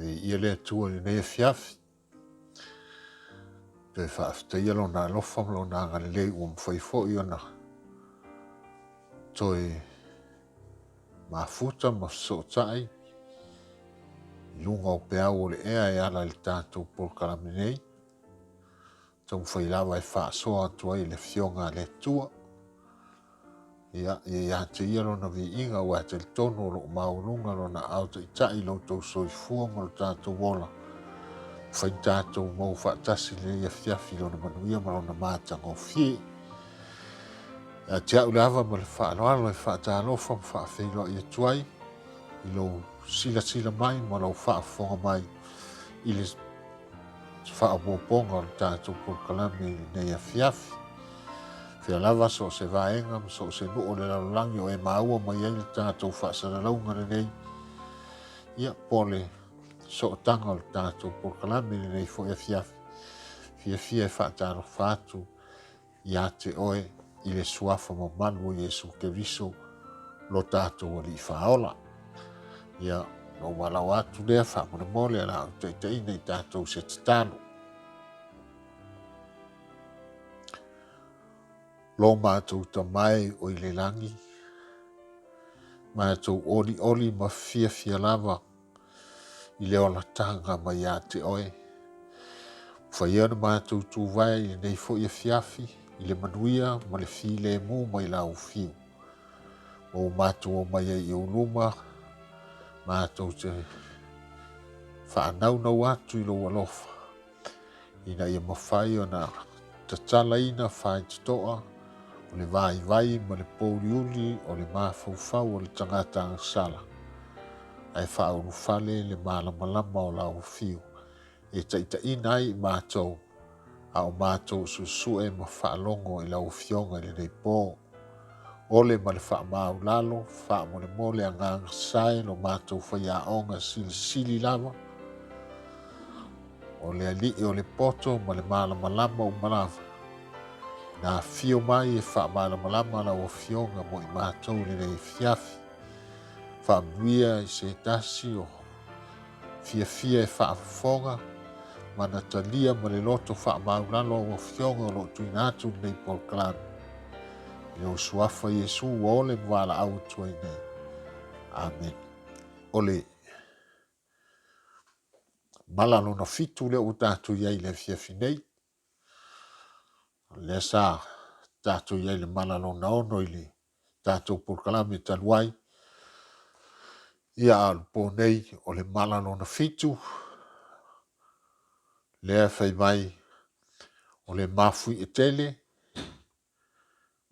ia le atua le nei fiafi. Pe whaaftaia lo na lofa lo na ngalelei ua mwhaifo i ona. Toi mafuta ma sotai. Lunga o pea o le ea e ala le tātou polkalami nei. Tau whailawa e whaasoa atua i le fionga le tua. Ia te ia lo na vi inga ua te tono lo maulunga lo na auta i tai lo tau soifua ma lo tātou wola. Whai tātou mau whaatasi le ia fiafi lo na manuia ma lo na mātanga o fie. Te au lava ma le whaaloalo e whaatalofa ma whaafeilo i atuai. I lo sila mai ma lo whaafonga mai. I le whaapoponga o tātou polkalami nei a fiafi. Fia lava so se vaenga so se nuu le lalangi o e maua mai ai le tātou whaasaralaunga le nei. Ia pole so tanga o le tātou polkalami le nei fo e fiafi. Fia e whaataro whaatu ia te oe i le suafa ma manu o Jesu Keriso lo tātou ali whaola. Ia no walau atu lea whaamuna mole ala au teitai nei tātou se tatalo. Lo mātou tamai o i le langi. Mātou oli ma fia lava. I le ola tanga mai a te oe. Whaiana mātou tū vai i nei fo i fiafi. I le manuia ma le fi le mu mai lau fiu. O mātou o mai i uluma. Mātou te whaanau atu i lo alofa. Ina ia mawhai o na tatala ina whai tutoa. O le vai ma le pouliuli o le mafau o le tangata sala. Ai whauru fale le malamalama o lau fiu. E taita inai mātou. A o mātou susue ma whaalongo i lau fionga le nei pō. Ole ma le whaamau lalo, whaamole mole a nganga sai lo mātou whaia onga sili lava. O le alii o le poto ma le malamalama o malawa. Na fio mai e whaamalamalama la o fionga mo i mātou le nei fiafi. Whaambuia i se tasi o fia e whaafonga. Mana talia ma le loto whaamaulalo o fionga lo tuinatu nei polkalami. I o suafa Jesu o ole mwala au tuai nei. Amen. Ole. Malalo na fitu le o tātou iai le fiafi nei. Le sa tātou iai le malalo na ono i le tātou polkalami taluai. Ia alpo nei o le malalo na fitu. Lea fai mai o le mafui e tele.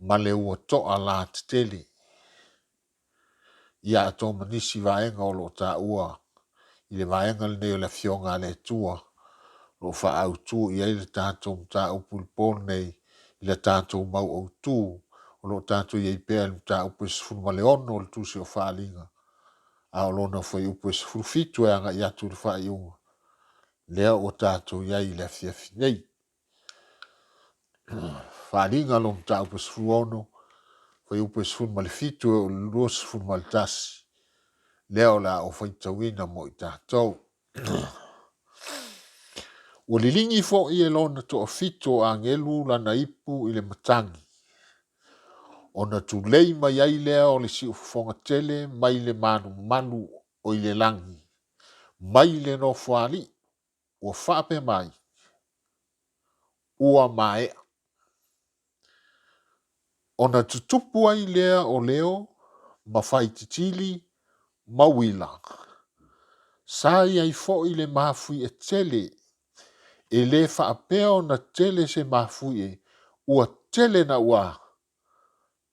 Ma le ua toa la te tele. Ia ato manisi vaenga o lo ta ua. I le vaenga le neo le fionga le tua. Lo fa au tu i le tātou mta upulpol nei. I le tātou mau au tu. O lo tātou iei pēr le mta upes funma le ono le tu se o whaalinga. A o lona fai upes furufitu e anga i atu le whaiunga. Lea o tātou iei le fiafi nei. Whaalinga lo mta upes furuono. Fai upes funma le fitu e o luos funma le tasi. Leo la o whaitawina mo i tātou. O li lingi fo i e lona to o fito a ngelu lana ipu i le matangi. O na tu lei mai ai lea o le si ufonga tele mai le manu o i le langi. Mai le no fuali o whape mai. Ua mai. O na tutupu ai lea o leo ma whaititili ma wila. Sai ai fo i le mafui e tele. E le whaapeo na tele se mafui e. Ua tele na ua.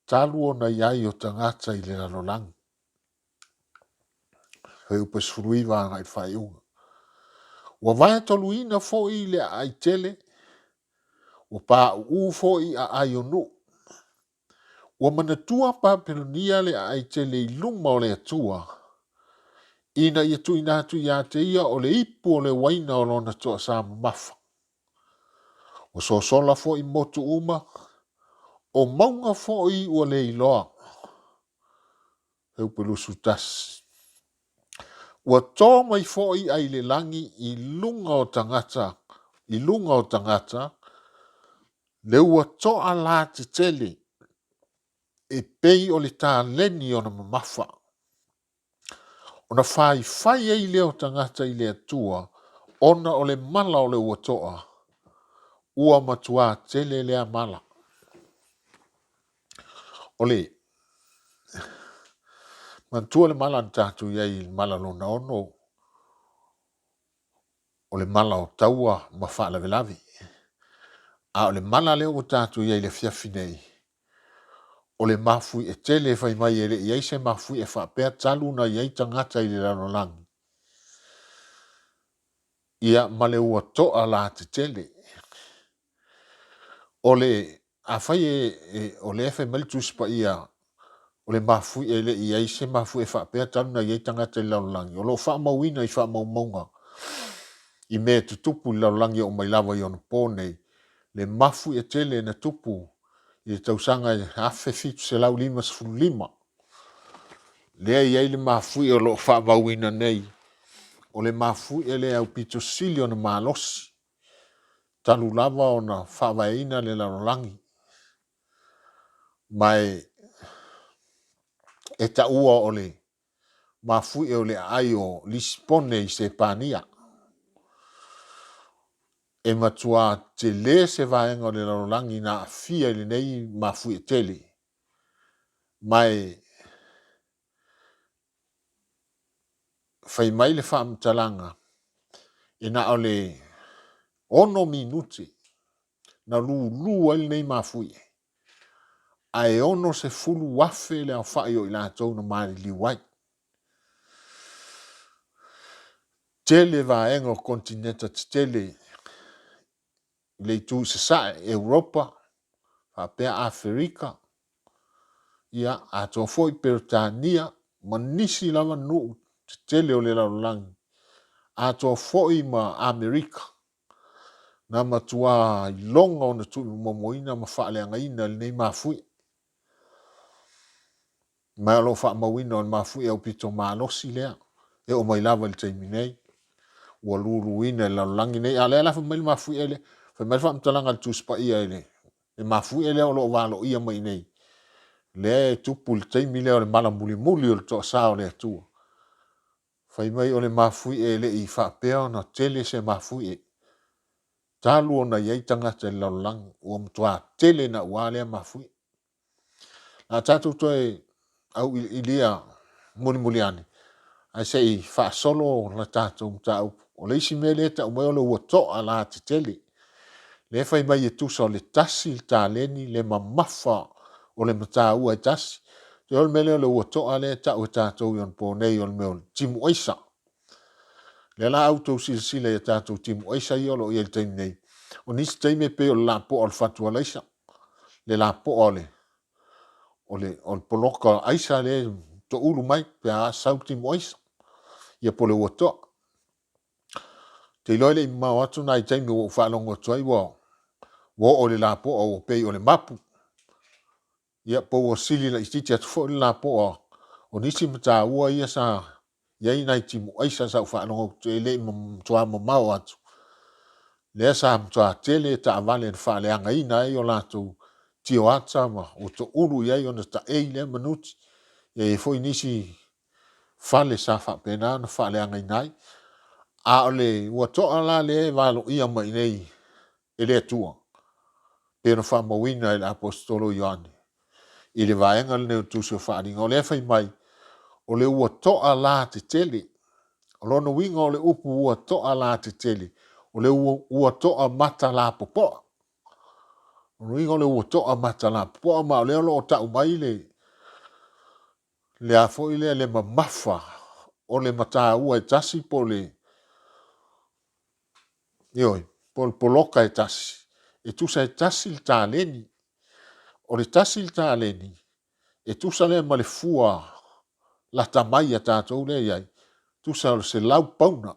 Talu o na iai o tangata i le lalolang. Hei upes furuiwa anga i whaiunga. Ua vai toluina fo i le ai tele. Ua pa u fo i a ai onu. Ua manatua pa pelonia le ai tele i luma o le atua. Ina ia tu inatu ia te ia o le ipu o le waina o lona toa sa mafa. O so sola fo i motu uma. O maunga fo i ua le iloa. Heu pelusu tas. ua tō mai fo'i ai le langi i lunga o tangata, le ua toa la te tele e pei o le tā leni o na mamafa. Ona fai ai leo tangata i le atua, ona o le mala o le ua toa, ua matua tele lea mala. Ole, mantua le mala na tātou iai mala lona ono, o le mala o taua ma wha lawe. A o le mala leo o tātou iai le fiafi nei. O le mafui e tele fai mai ele iai se mafui e whapea talu na iai tangata i le ranolangi. Ia ma le ua toa la te tele. O le a fai o le efe melituspa ia o le mafui ele iai se mafui e whapea talu na iai tangata i le ranolangi. O lo wha mawina i wha maunga. I mea tutupu i ranolangi o mai lawa i ono pōnei. Le mafui e tele na tupu i tausanga e hafe fitu se lau 5 lea iai le mafui o lo wha mawina nei. O le mafui e le au pito sili o na malosi. Talu lava o na whawaina le larolangi. Mai e ta ua o le mafui e o le ai o Lisbone i se pania. E matua te le se vaenga o le larolangi na afia le nei mafui e tele. Mai fai mai le whaamtalanga e na o le 1 minuti na lu ai nei mafui. Ai ono se fulu wafe le au whai o i lātou na maari liwai. Tele vaenga o kontinenta te tele le tu se sae Europa, whapea Afrika, ia ato foi Peritania, manisi lava nuu te tele o le laulangi. Ato foi ma Amerika, na matua i longa o na tu momoina ma whaaleanga ina le nei mafui. Mai alo wha mawina o mafui au pito maalosi lea. E o mai lava le teimi nei. Ua lulu ina la langi nei. A lea lafa mai mafui ele. Fai mai wha mtalanga le tuspa ia ele. Le mafui ele o lo walo ia mai nei. Le tupu le teimi lea o le mala muli muli o le toa sao le atua. Fai mai o le mafui ele i wha peo na tele se mafui e. Talu o na iei tangata le langi. Ua mtua tele na wale mafui. Na tatu toi au ilia muli ani. Ai sei fa solo la tatou mtau. O le isi mele ta umeo le ua toa la te tele. Le fai mai e tusa o le tasi le ta leni le mamafa o le mata ua e tasi. Te ol mele o le ua toa le ta ua tatou yon po nei o le meo timu oisa. Le la auto sila e tatou timu oisa i olo i el teim nei. O nisi teime pe o la po o le fatua leisa. Le la po o le poloka aisa le to ulu mai pe a sauti moisa ia pole woto te loile i mau atu nai taimi o whalongo tuai wo o le lapo o pei o le mapu ia po o sili la istiti atu fo le lapo o nisi mata ua ia sa iai nai timu aisa sa whalongo te le mtua mau atu le sa mtua tele ta avale na whaleanga ina i o lato tio ata ma o to ulu iai o na ta eile manuti e foi nisi fale sa fa pena na fale anga nai a ole ua toa la le valo ia mai nei ele tua pero fa mawina el apostolo Ioane i le vaenga le tu so fa ringa ole fai mai ole ua toa la te tele ole no winga ole upu ua toa la te tele ole ua toa mata la popo ole ole ua toa mata la popo ma ole o ta mai le a foi le mamafa o le mata ua e tasi po le ioi poloka e tasi e tusa e tasi il taleni o le tasi il taleni e tusa le ma le fua la tamai a tatou le iai tusa o se lau pauna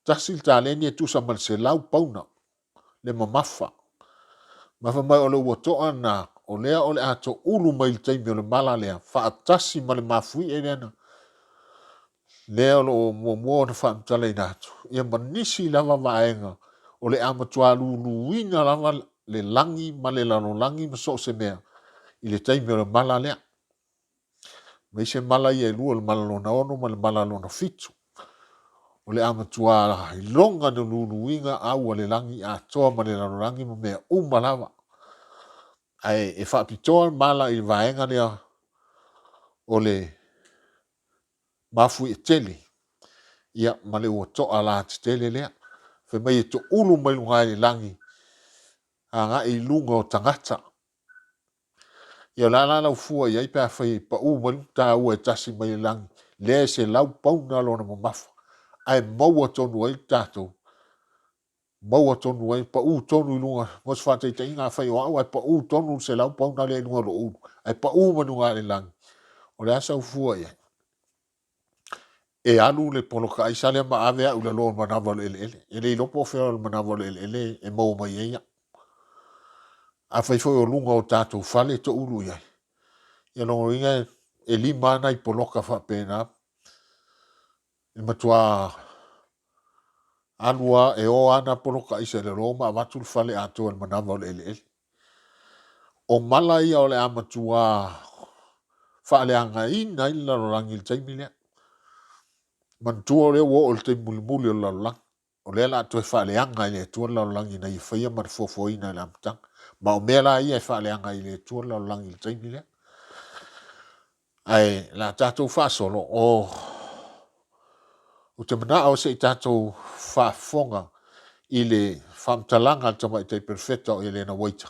tasi il taleni e tusa ma se lau pauna le mamafa mafa mai o le ua toa na o lea o le ato ulu mai il taimi o le mala lea fa tasi ma le mafui e lena lea lo mua na whaamtale nātu. Ia manisi lava vaenga o le amatua luluina lava le langi ma le lalo langi ma so se mea. I le taimi o le mala lea. Mai se mala ia lua le mala lona ono ma le mala lona fitu. O le amatua ilonga na luluinga au le langi a toa ma le lalo langi ma mea lava. Ai e whaapitoa mala i vaenga lea o le mafu e tele. Ia ma le ua toa la te tele lea. Fe mai e to ulu mai lunga le langi. Anga i lunga o tangata. Ia la ufua ia ipa fai pa mai ta ua e tasi mai le langi. Le se lau pauna lona ma mafa. Ai maua tonu ai tatou. Maua tonu ai pa tonu i lunga. Mos whātai te inga fai o au ai pa tonu se lau pauna le lunga lo ulu. Ai pa manunga le langi. O le asa ufua ia. E alu le poloka ai sale ma ave au le lona manawa le ele. Ele i lopo feo le manawa le ele e mau mai ia. A fai foi o lunga o tatou fale to ulu ia. Ia longo inga e lima ana i poloka wha pēna. E matua anua e o ana poloka i se le roma a watu fale ato e manawa le ele. O mala ia o le amatua wha le anga ina i lalo langi le taimi lea. Mantua le o le taimi muli muli o lalo langi. O le la to e wha le anga i le tua lalo langi na i whaia mar fofo ina le amtang. Ma o mea la ia e wha le anga i le tua lalo langi le taimi lea. Ai la tatou wha solo o te mana o se i tatou wha fonga i le whamtalanga tama i te perfecta o Elena Waita.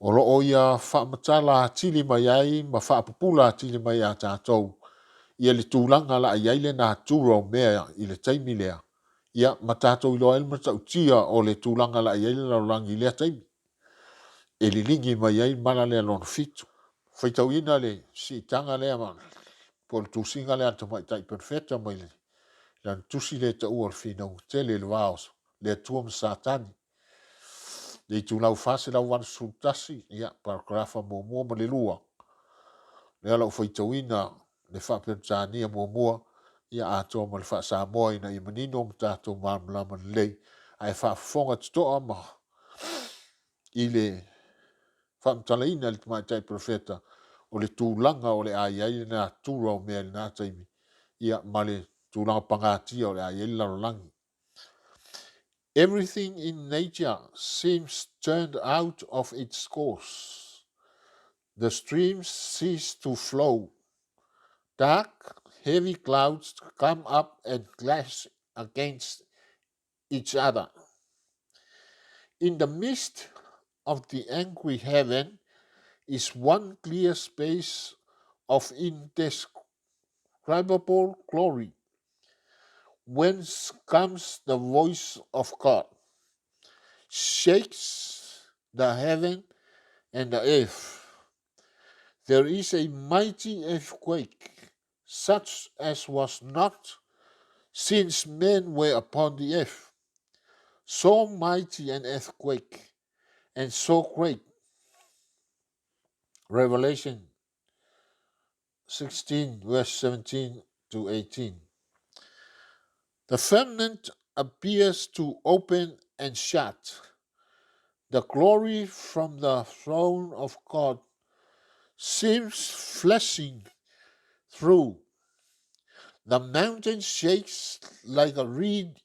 O loo ia whamatala tili mai ai ma whapupula tili mai a tatou. Ia le tūlanga la ai le nā tūra o mea i le taimi lea. Ia ma tatou i loa elma tau tia o le tūlanga la ai le laulangi lea taimi. E li lingi mai ai mana lea lona fitu. Whaitau ina le si tanga lea man. Po le tūsinga lea tama i tai perfecta mai le. Lan tusi le ta ua fina o tele le vaos. Le tua msatani. Le tu lau fase lau wan sultasi. Ia, paragrafa mua ma le lua. Le ala ufaitawina le whapentania mua. Ia ato ma le whaasamoa ina i manino mtato marmlama lei. Ai whaafonga tutoa ma. I le whaamtalaina le tamaitai profeta. O le tūlanga o le ai na tūra o mea le nā taimi. Ia ma le tūlanga pangatia o le ai langi. Everything in nature seems turned out of its course. The streams cease to flow. Dark, heavy clouds come up and clash against each other. In the midst of the angry heaven is one clear space of indescribable glory, whence comes the voice of God, shakes the heaven and the earth. There is a mighty earthquake, such as was not since men were upon the earth. So mighty an earthquake and so great. Revelation 16, verse 17 to 18. The firmament appears to open and shut. The glory from the throne of God seems flashing through. The mountain shakes like a reed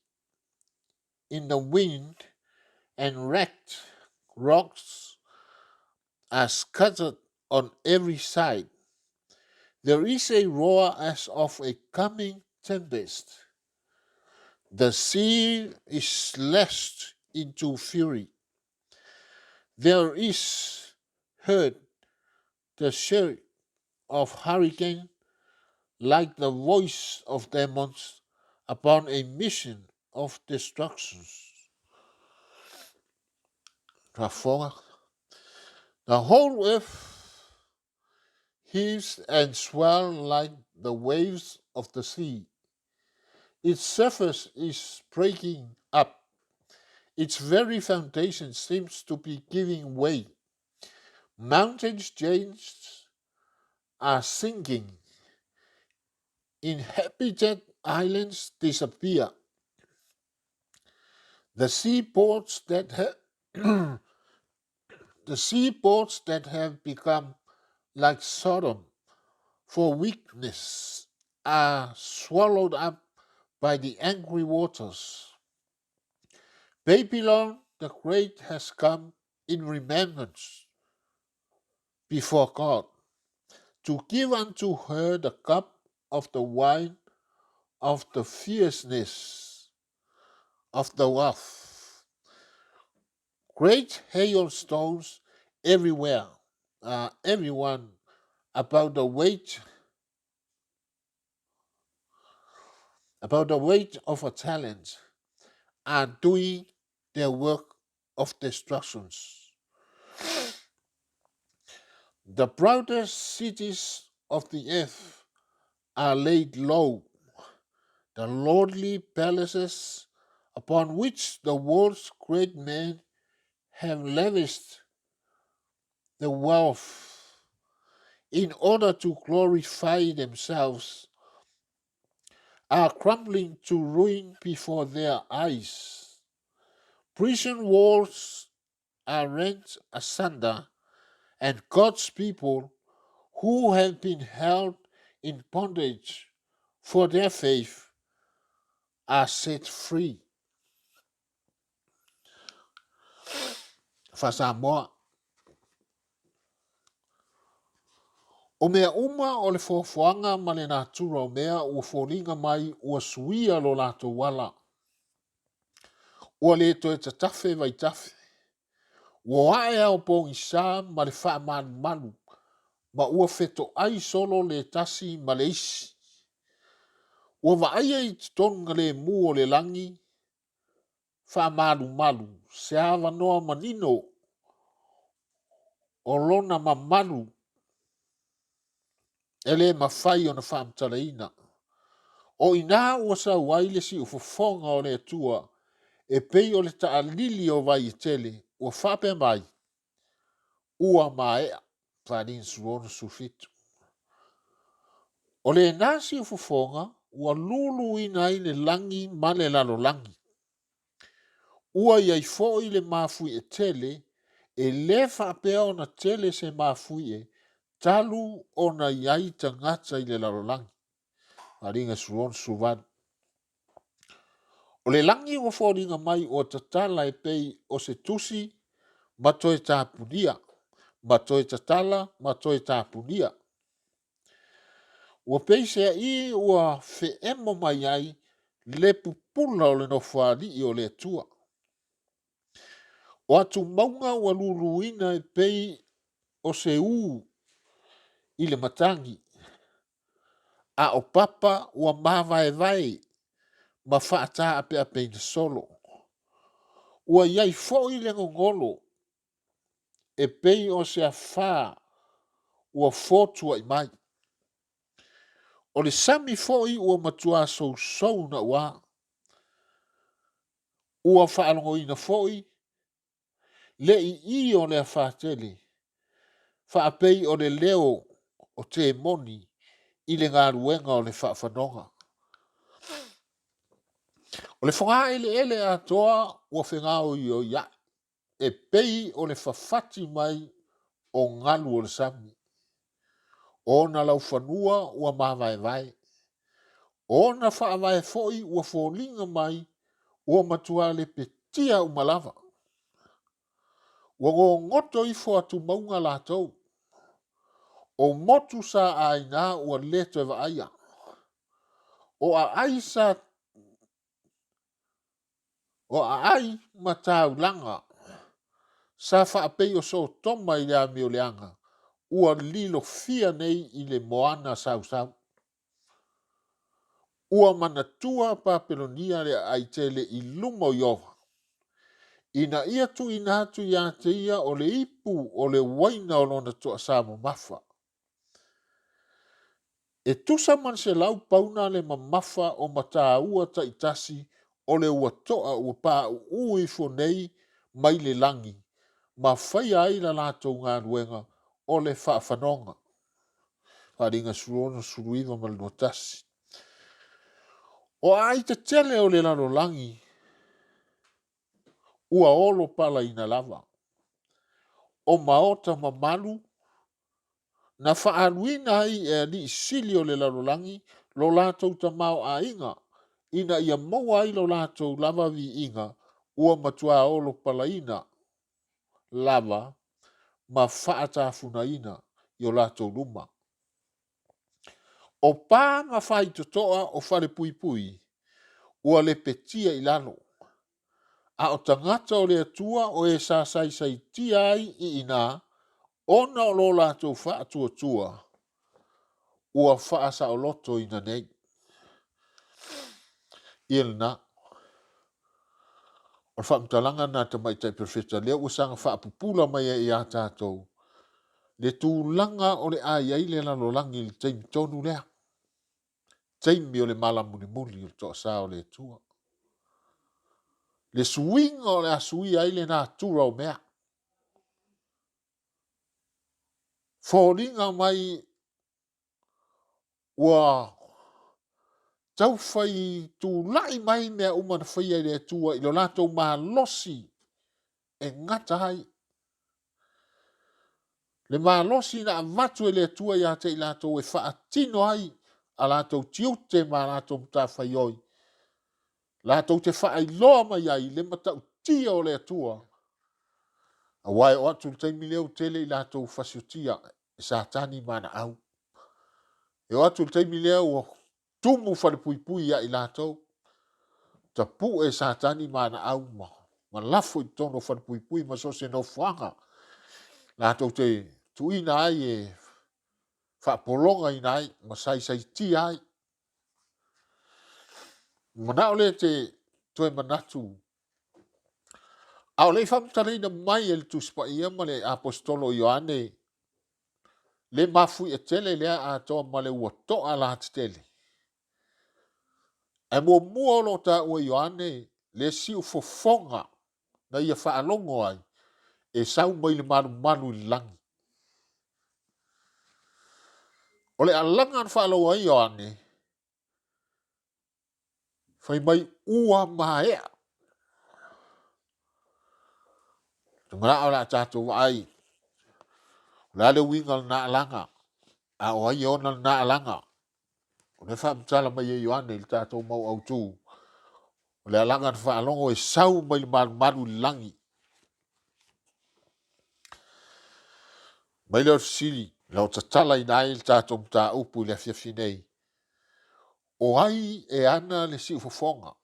in the wind, and wrecked rocks are scattered on every side. There is a roar as of a coming tempest. The sea is lashed into fury. There is heard the shriek of hurricane, like the voice of demons upon a mission of destruction. The whole earth heaves and swells like the waves of the sea. Its surface is breaking up. Its very foundation seems to be giving way. Mountain chains are sinking. Inhabited islands disappear. The seaports that have become like Sodom for weakness are swallowed up by the angry waters. Babylon the Great has come in remembrance before God to give unto her the cup of the wine of the fierceness of the wrath. Great hailstones everywhere, everyone about the weight of a talent are doing their work of destructions. The proudest cities of the earth are laid low, the lordly palaces upon which the world's great men have lavished the wealth in order to glorify themselves are crumbling to ruin before their eyes. Prison walls are rent asunder, and God's people who have been held in bondage for their faith are set free. Fasamoa. O mea uma o le fofoanga ma le natura o mea ua folinga mai ua suia lo lato wala. Ua le to e tatafe vai tafe. Ua ae au po isa ma le faa manu ma ua feto ai solo le tasi ma le isi. Ua vaaya I tonga le mu o le langi faa malu se ava noa manino o lona mamalu ele mafai o na whaamtaraina. O ina ua sa waile si ufofonga o le atua e pei o le taalili o vai e tele ua whape mai ua maea whanin suona sufitu. O le nasi ufofonga ua lulu ina I le langi ma le lalo langi. Ua iai fo I le mafui e tele e le whapea o na tele se mafui e talu o na iai tangata I le lalo langi. Aringa suona suvanu. O le langi ua fōringa mai o tatala e pei o se tusi ma toe tāpunia, ma toe tatala, ma toe tāpunia. Ua pei sea I ua fe emo mai ai le pupula o le nofari I o le atua. O atu maunga ua luluina e pei o se I le matangi. A o papa ua mavae ma whaata ape ape na solo. Ua iai fōi le ngongolo e pei o se a wha ua fōtua I mai. O le sami fōi ua matua sou na ua. Ua whaalongo ina fōi le I o le a whātele. Whaapei o le leo o te moni I le ngā ruenga o le whaafanonga. O le whangaa ele a toa ua whengao I o ia. E pei o le whawhati mai o ngalu o le sami. O na lau whanua ua mawai. O na whaawai foi ua fōlinga mai ua matua le petia umalava. Ua ngoto I fo atu maunga lātou. O motu sa aina ua leto eva aia. O a aisa o a ai matau langa. Sa whaapei o so toma I lea meo leanga. Ua lilo fia nei I le moana sau. Ua manatua papelonia le aitele I lumo iova. Ina ia tu ina atu ia te ia o le ipu o le waina o lona toa samo mafa. E tusa man se lau pauna le mamafa o mata ua ta itasi o le ua toa ua paa ui fonei mai le langi. Ma whai ai la lato ngā ruenga o le whaafanonga. Wharinga surono suruiva malunotasi. O ai te tele o le lalolangi, ua olo pala ina lava. O maota mamalu, na whaaluina ai e ni sili o le lalolangi, lo lātou ta mau a inga, ina ia maua ai lo lātou lava vi inga, ua matua olo pala ina lava, ma whaatafuna ina i o lātou luma. O pā ma whai totoa o whare pui pui, ua le petia i lalo. A o tangata o le atua o e sa sai sai tia ai i ina, ona o lo lātou whaatua tua, ua whaasa o loto ina nei. Ilna, o whaamtalanga nā te mai tai perfeta, lea usanga whaapupula mai e i a tātou. Le tūlanga o le ai ai le lalolangi le teimi tonu lea. Teimi o le mala muni muli o toa sa o le tua. Le suinga o le asui ai le nā tura o mea. Fōringa mai ua tau whai tūlai mai mea umana whai ai le tua i lo lātou mā losi e ngata hai. Le mā losi na amatu e le tua i a te i lātou e whaatino ai a lātou tiute mā lātou mta whai oi. Lātou te whaai loa mai ai le matau tia o le tua. A wai o atu teimi leo tele i lātou whasiotia e sa tani mana au. E o atu teimi leo o tumu whare pui pui ia i lātou. Ta pu e sa tani mana au ma. Ma lafo i tono whare pui pui ma so se no whanga. Lātou te tuina ai e whaapolonga i nai ma sai sai ti ai. Mana o le te toe manatu. A o le whamtarina mai e le tuspa ia ma le apostolo Ioane. Le mafu e tele lea a toa ma le ua toa la te tele. E mua mua lo ta ua Ioane le siu fofonga na ia whaalongo ai. E sau mai le manu manu i langi. O le alanga whaalongo ai Ioane. Whai mai ua maea. Tungara o la tātou ai. La le winga na alanga. A o ai ona na alanga. O le whaamtala mai e Ioane il tātou mau au tū. O le alanga whaalongo e sau mai le manu manu i langi. Mai leo sili, leo tatala i nai il tātou mta upu le fiafinei. O ai e ana le si ufofonga.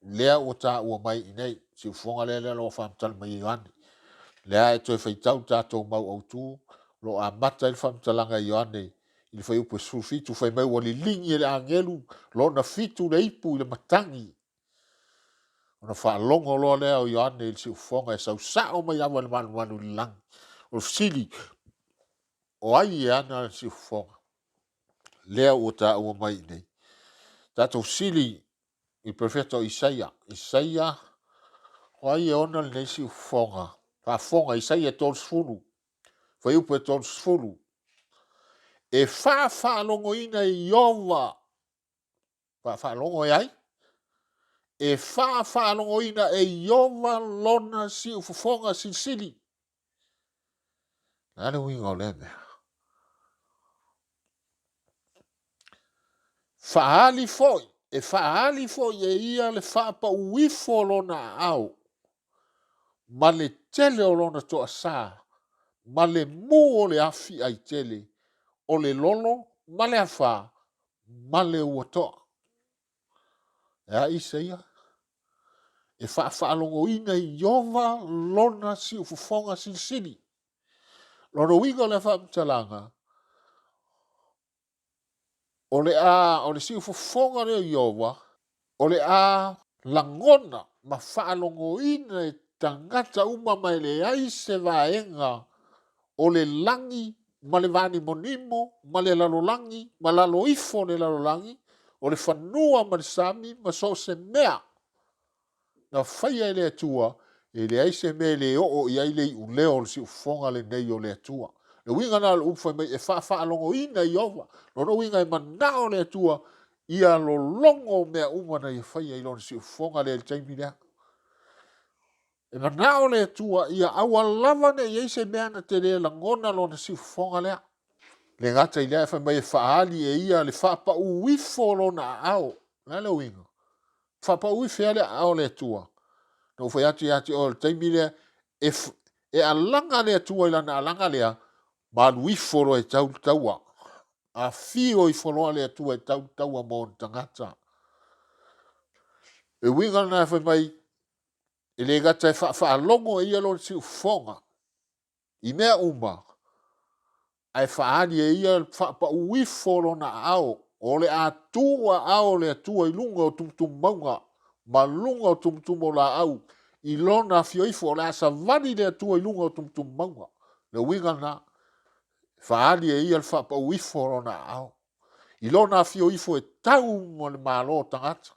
Lea o tā ua mai i nei. Si ufofonga lea lo whaamtala mai i Ioane. Lea e toi whaitau tātou mau au tū. Lo a mata il whaamtalanga i Ioane. Ili whai upu su fitu whai mai wali lingi le angelu. Lo na fitu le ipu i le matangi. Ona whaalongo loa lea o Ioane il si ufofonga e sau sao mai awa le manu manu lang. O sili. O ai e ana si ufofonga. Lea o tā ua mai i nei. Tātou sili i profeta Isaia. Isaia, o ai e ona le nei si ufonga. Whaafonga, Isaia tōn sfunu. Whai upe tōn sfunu. E whaalongo ina i Iova. Whaalongo e ai. E whaalongo ina e Iova lona si ufonga sili. Nane winga o le mea. Whaali foi. E whaali foi e ia le whaapa uifo lona au. Ma le tele o lona toa sa. Ma le mu o le afi ai tele. O le lolo, ma le awha. Ma le uatoa. Ea isa ia. E whaalongo ina i Iova lona si ufufonga sili. Lona winga le whaamtalanga. O le si ufufonga le Iova. O le a langona ma whaalongo ina e tangata uma mai le aise vaenga o le langi ma le vani monimo ma le lalolangi ma lalo ifo le lalolangi o le whanua ma le sami ma so se mea na whaia e le atua e le aise me le o i ai le uleo le si ufonga le nei o le atua le winga na le ufa mai e whaalongo ina i ova no winga e manao le atua ia lo longo mea uma na ia whaia i lona si ufonga le taimi lea. E manao le tua ia awa lava ne ia se mea na te lea langona lona si ufonga lea. Le ngata i lea whai mai e whaali e ia le whapa uwifo lona ao. Nga le winga. Whapa uwifo le ao le tua. No whai ati o le taimi lea e alanga le tua i lana alanga lea ma uwifo lo e tau taua. A fio i wholoa le tua e tau taua mo tangata. E winga na whai mai e le gata e whaalongo e ia lona si ufonga. I mea uma. Ai whaani e ia whapa uwifo lona ao. O le atua ao le atua i lunga o tumtum maunga. Ma lunga o tumtum o la au. I lona fioifo o le asa vani le atua i lunga o tumtum maunga. Le winga na. Whaani e ia whapa uwifo lona ao. I lona fioifo e tau mo le malo tangata.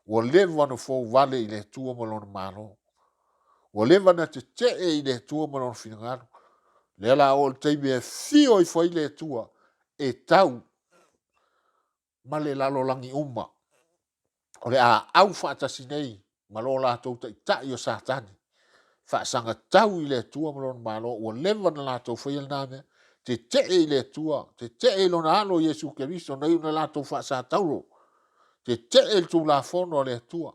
Wa lewa no fo vale i le tua mo lona malo. Wa lewa na te i le tua mo lona finangaro. Le la o te me fio i foi le tua e tau ma le lalo langi uma. O le a au whaatasi nei ma lo la tau tai o satani. Whaasanga tau i le tua ma lona malo o lewa na la tau foi al name te i le tua te i lona alo Yesu Keristo na iuna la tau whaasatauro. Te il tu la fono le tua.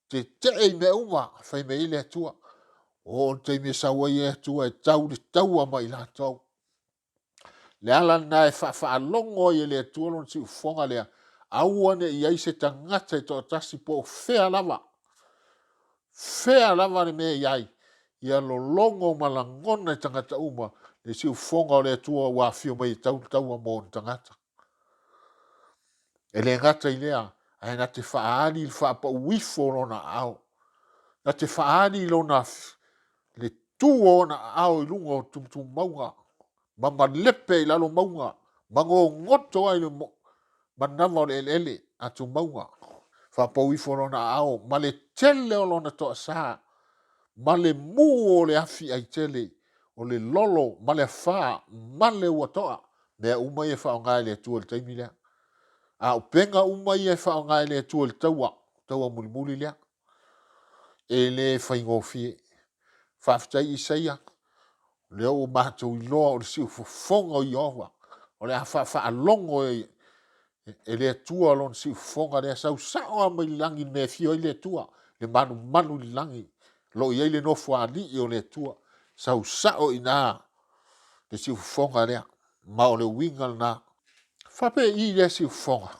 Te i me uma fai me i le tua. O te me sawa i le tua e tau le taua mai la tau. Le ala na e whaalongo i le tuolon si ufonga lea. Awane i aise tangata i to tasi po fea lava. Fea lava le mea iai. Ia lo longo malangona i tangata uma. Le si ufonga o le tua wa fio mai tau tau mo tangata. E le ngata i lea. Ai na te whaani il whaapa uifo lona au. Na te whaani lona le tuo na au i lunga o tumtum maunga. Mama lepe i lalo maunga. Mango ngoto ai le manava o le ele atu maunga. Whapau i whorona ao. Ma le tele o lona toa saa. Ma le mu o le afi ai tele. O le lolo. Ma le wha. Ma le ua toa. Mea umai e whao ngai le tua le taimi lea. A upenga umai e whao ngai le tua le taua. Taua muli muli lea. E le whaingo fie. Whaftai i seia. Le o mātou i loa o le siu fonga o Iowa. O le a longo e le tua lon siu fonga le sau sao a mai langi me fio i le tua. Le manu li langi. Lo i le nofo a li i o le tua. Sau sao i nā le siu fonga lea. Ma o le winga nā. Whape i le siu fonga.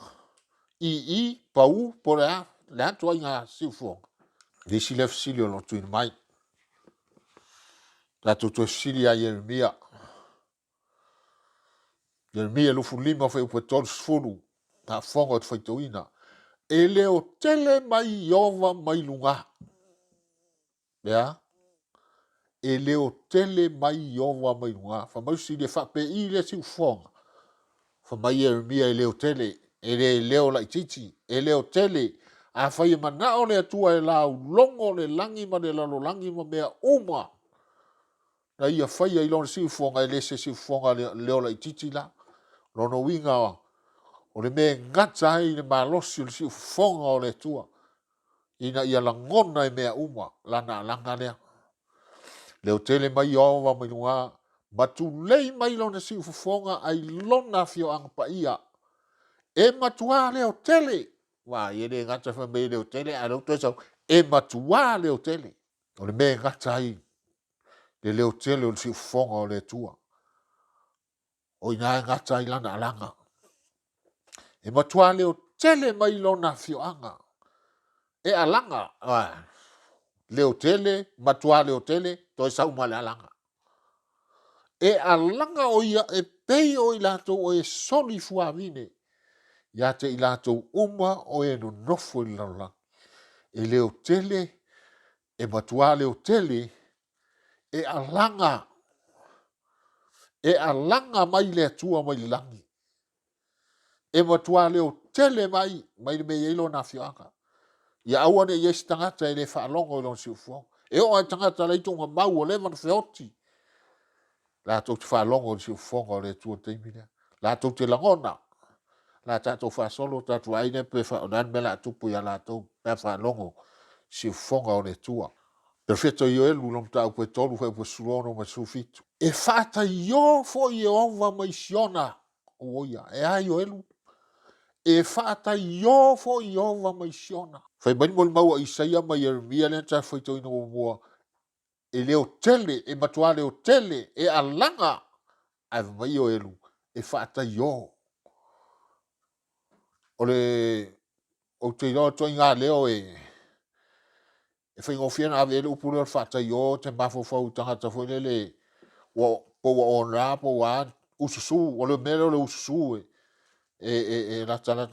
I pau po le a. Le atua i ngā siu fonga. Le si lef sili o lo tuin mai. La tuto sili a Yeremia. Yeremia lufu lima fai upe tolu sfulu. Na fonga te faitoina. E leo tele mai Iova mai lunga. Bea? E leo tele mai Iova mai lunga. Fa mai si le whape i le si ufonga. Fa mai Yeremia e leo tele. E le leo la ititi. E leo tele. A fai e manao le atua e lau longo le langi ma le lalo langi ma mea uma. Na ia fai e ilona si ufonga e le se si ufonga leo la ititi la. Lono winga o le me ngata ai le malosi o le si ufonga o le tua. Ina ia langona e mea uma. Lana langa lea. Leo tele mai Iova mai lunga. Matu lei mai lona si ufonga ai lona fio angpa ia. E matua leo tele. Wa ye le ngata fa me leo tele. A lo sau. E matua leo tele. O le me ngata ai. Le leo tele o le si ufonga o le tua. O ina ngata ai lana langa. E matua leo tele mai lona fio anga. E alanga. Leo tele, matua leo tele, toi sau male alanga. E alanga o ia e pei o ilato o e soli fuavine. Ia te ilato uma o e no nofo i lala. E leo tele, e matua leo tele, e alanga. E alanga mai le tua mai langi. E matua leo tele mai me yelo na fianga. Ia awane yes tangata e le whaalongo i lon si ufuang. E o ai tangata leitonga mau o levan feoti. La tau te whaalongo i si ufuanga o le tua teimina. La tau te langona. la tatou whaasolo tatou aine pe whaonan me la tupu ia lātou pia whaanongo si fonga o le tua. Perfetto io elu lom tau pe tolu fai pe sulono ma su fitu. E fata io fo Jehova mai siona. Oia, e ai io elu. E fata io fo Jehova mai siona. Fai mani mol mau a Isaia mai Jeremia le ta fai to ino mua. E leo tele, e matua leo tele, e alanga. Ai mai io elu. E fata io. Ole, o te ilo to inga leo e fai ngofiana ave elu pule o fata io, te mafo fau tangata fo lele. Po o na po wa ususu o le mero le ususu la tala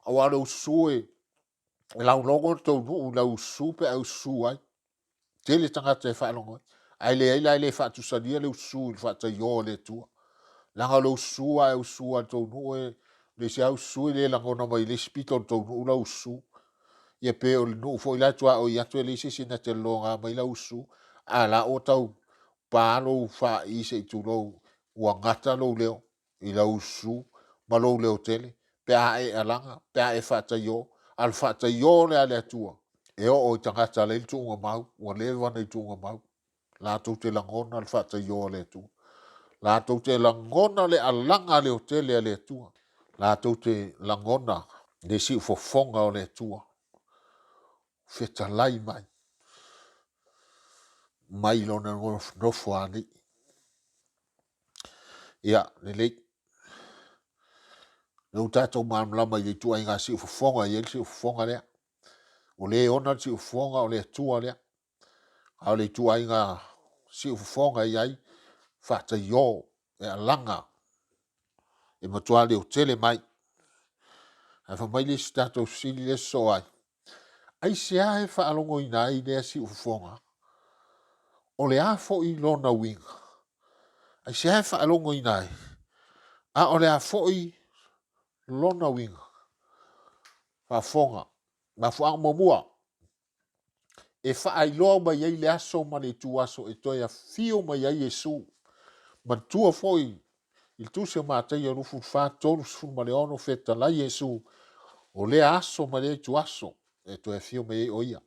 o le ususu la longo to no la ususu pe ususu ai tele tanga te fa longo ai le fa tu sadia le ususu fa ta yo le tu la le ususu ai ususu to no le sia ususu le la ngona mai le spito to no la ususu ia pe o no fo la tua o ia tu le si na te longa mai la ususu ala o tau pa lo fa i se tu lo ua ngata lo leo i la usu ma lo leo tele pe a e alanga pe a e fata yo al fata yo le ale tua e o tangata le tu nga mau ua le wana tu nga mau la tu te langona al fata yo le tu la tu te langona le alanga le tele ale tua la tu te langona le si fofonga o le tua feta lai mai lona no fuani ia le no tatou mamlama i tu ai ngasi ufonga i si ufonga le o le ona si ufonga o le tua le a le tu ai nga si ufonga i ai fata yo e langa e matua le tele mai a fa mai le stato sili le so ai se ai fa alongo i nai le si ufonga o le a fo i lona winga ai se ai fa alongo i nai a o le a fo i lona winga fa fonga ma fo ang momua e fa loa mai ai le aso ma le tu aso e toia fio mai ai Yesu ma tua foi il tu se mata ia rufu fa tolu fu ma le ono feta la Yesu o le aso ma le tu aso e toia fio mai oia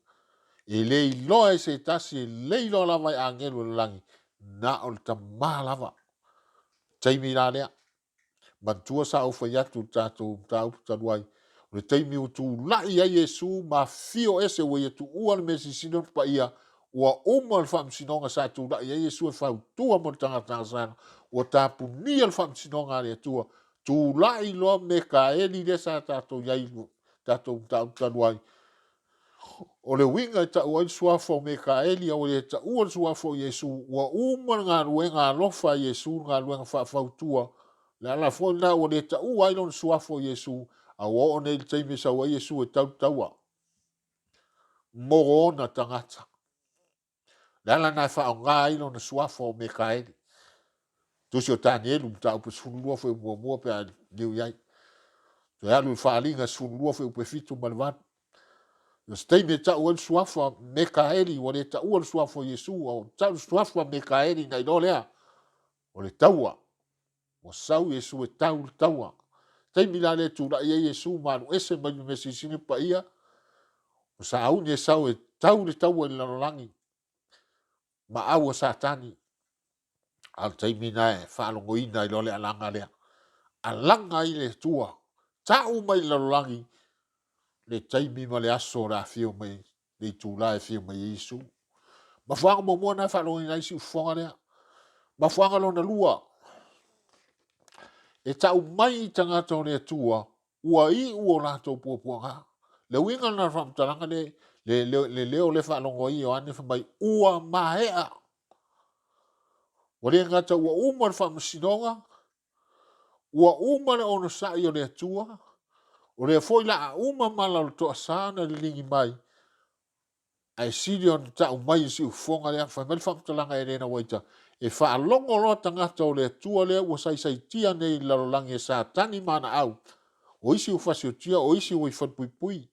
e le loa e se tasi le loa lava i angelu langi na o le tamalava taimi la lea ma tua sa o fa yatu tatu tau taluai le taimi o tu lai ai Yesu ma fio ese o ia tu ua le mesi sino pa ia ua uma le whamsinonga sa tu lai ai Yesu e whau tua mo tangata sana ua tapu ni le whamsinonga le tua tu lai loa me ka eli le sa tato iai tato tau taluai o le winga ta ua suafo me ka eli o le ta ua suafo Yesu ua uma ngā ruenga lofa Yesu ngā ruenga whau tua la fo na o le ta u ai lon suafo Yesu a o ne te me sa wa Yesu e tau taua mo na tangata la na fa nga ai lon suafo me kai tu si o tani elu ta pu sulu fo mo pe liu yai to ya lu fa linga sulu fo pe fitu malvan no stay me ta o suafo me kai o le ta u suafo Yesu o ta suafo me kai na do le o le taua o sau Yesu e taua tai milale tu la ye Yesu manu ese mai me sisini pa ia o sa au ne sau e tau le tau e langi ma au o satani al tai mina e whalongo ina i lole alanga lea alanga i le tua tau mai langi le tai mima le aso la fio mai le tu la e fio mai Yesu ma whanga mo mona whalongo ina isi ufonga lea ma whanga lona lua e tau mai tangata o le tua ua i ua lato puapuanga le winga na whamtaranga le leo le whalongo i o ane whamai ua mahea o le ngata ua uma le whamsinonga ua uma le ono sa i o le tua o le foi la a uma mala o toa sana le lingi mai ai siri on tau mai si ufonga le whamai whamtaranga e rena waita e whaalongo loa tangata o le tua le ua sai tia nei lalolangi e sa tani mana au o isi u fasio tia o isi u i whatpuipui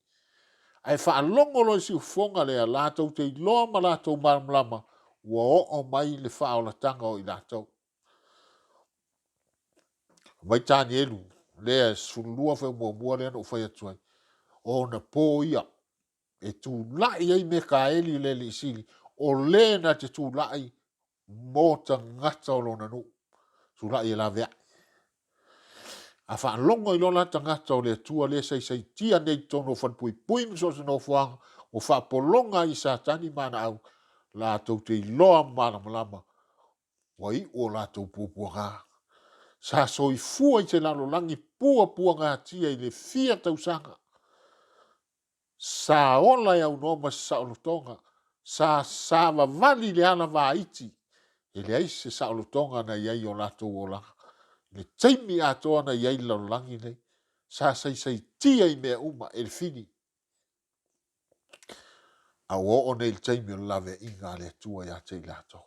ai whaalongo lo isi u fonga le a lātou te loa ma lātou maramlama ua o mai le whaola tanga o i lātou mai tāni elu le sulua fe mua le no fa atu ai ona po ia e tu lai ai me ka eli le li sili o le na te tu lai mo ta ngata o lona no tu lai e la vea a fa longo i lona ta ngata o le tua le sei tia nei tono fan pui pui so se no fuang o fa polonga i sa tani mana au la tau te loa mana malama wai o la tau pupuanga sa soi fua i te lalo langi pua ngā tia i le fia tau sanga sa ola ya unoma sa olutonga sa vali le ana va iti e le ai se sa olutonga na iai o lato ola le taimi atoa na iai la langi nei sa sei tia i mea uma e le fini a o nei le taimi o lave inga le tua ya te lato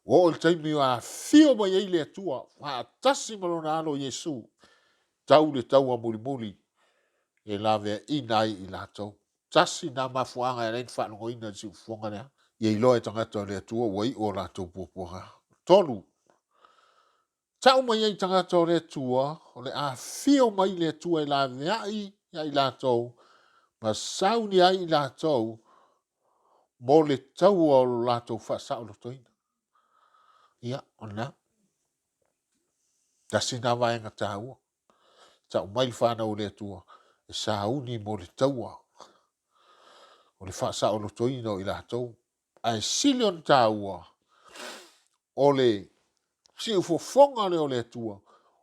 o le taimi a fio mai ai le tua fa tasi malona alo Yesu tau le tau a muli e lave inai i lato tasi na mafuanga e rein whanongo ina si ufonga nea. Ia i loa e tangata le atua wai o lato pupuanga. Tonu, tau mai ei tangata o le atua, o le a fio mai le atua i lave ai i lato, ma sauni ai i lato, mo le tau o lato whasao lo toina. Ia, ona. Tasi na vaenga tāua. Tau mai whanau le atua, e sauni mo le taua. O le whasao lo toina i lato. Ai silion tāua, o le si ufofonga le o le atua,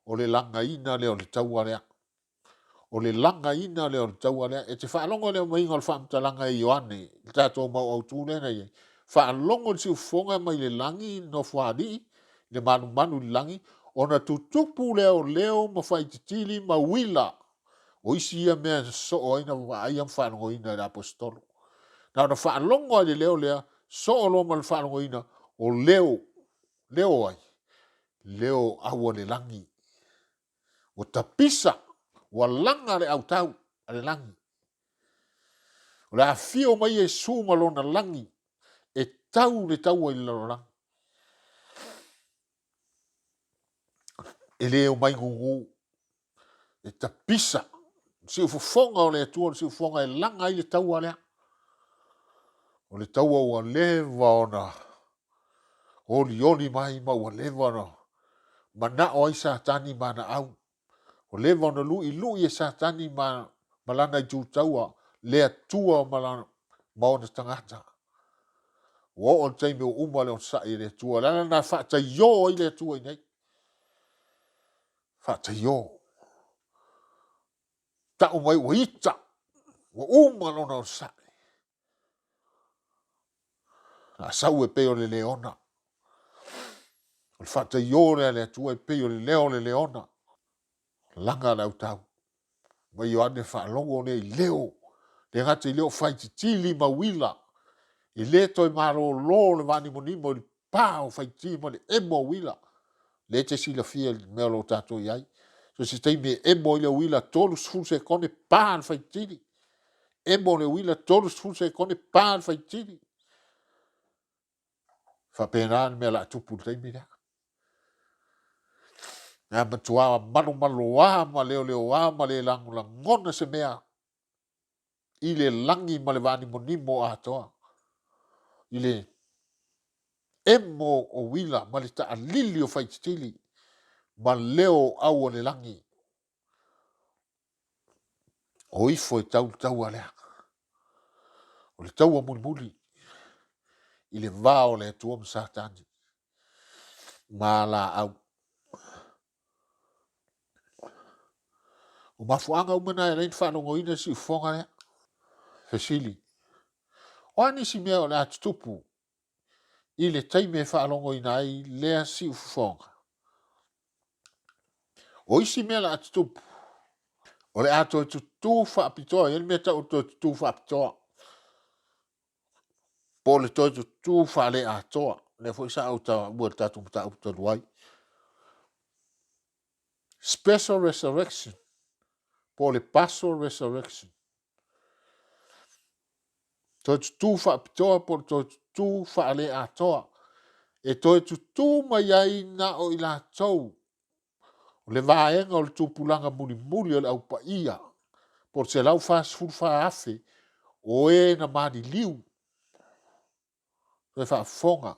o le langa ina le o le taua lea. O le langa ina le o le taua lea, e te whaalongo le o mainga le whaamtalanga i Ioane, le tātou mau au tūne na iei. Whaalongo le si ufofonga mai le langi no whaari, le manu le langi, o na tutupu leo ma whaititili ma wila, o isi ia mea so o aina wa aiam whaanongo ina le apostolo. Na whaalongo le lea, so o lo ma le whaanongo ina, o leo ai. Leo awa le langi. O tapisa, wa langa le au tau, le langi. O le a fio mai e suma lona langi, e tau le tau ai lona langi. E leo mai ngungu, e tapisa, si ufufonga o le atua, si ufufonga e langa ai le tau alea. O le tau au a leva ona, oli mai ma ua leva ona, mana o ai sa tani mana au. O leva ona lui e sa tani malana i tūtaua, le atua malana maona tangata. O taimi o uma le o sa i le atua, lana na whata yo i le atua i nei. Whata yo. Ta o mai o ita, o uma lona o sa. Na sau e peo le leona. O whata yo le atua e peo le leona. Langa lau tau. Mai o ane whalongo ne i leo. Le ngata i leo whaititili ma wila. I le toi maro lo le vani monimo i pāo whaititili ma le emo wila. Le te sila fia mea lo tato iai. So si teime emo i le wila tolu sfuse kone pāl whaititili. Emo le wila tolu sfuse kone pāl whaititili. Whapenan mea la tupu teime rea. Nga matua malo wa ma leo wa ma le langona se mea. I le langi ma le vani monimo atoa. I le emo o wila ma le ta alili o whaititili. Ma leo au o le langi. O ifo e tau alea. O le tau a muli. I le vao le tuam satani. Ma la au. O mafuanga umana e rein whanongo ina si ufonga lea. Fesili. O ani si mea o le atutupu. I le taime whanongo ina ai lea si ufonga. O isi mea le atutupu. O le ato e tutu whaapitoa. Iel mea tau to tutu whaapitoa. Po le to tutu whaale atoa. Le fo isa au ta mua tatu mta au ta duai. Special resurrection. Po le pastoral resurrection. To tutu whaapitoa po to tutu whaale atoa. E to tutu mai ai na o ila tau. O le vaenga o le tupulanga muli o le au pa ia. Por se lau fast food fa afe. O e na mani liu. Toi fa fonga.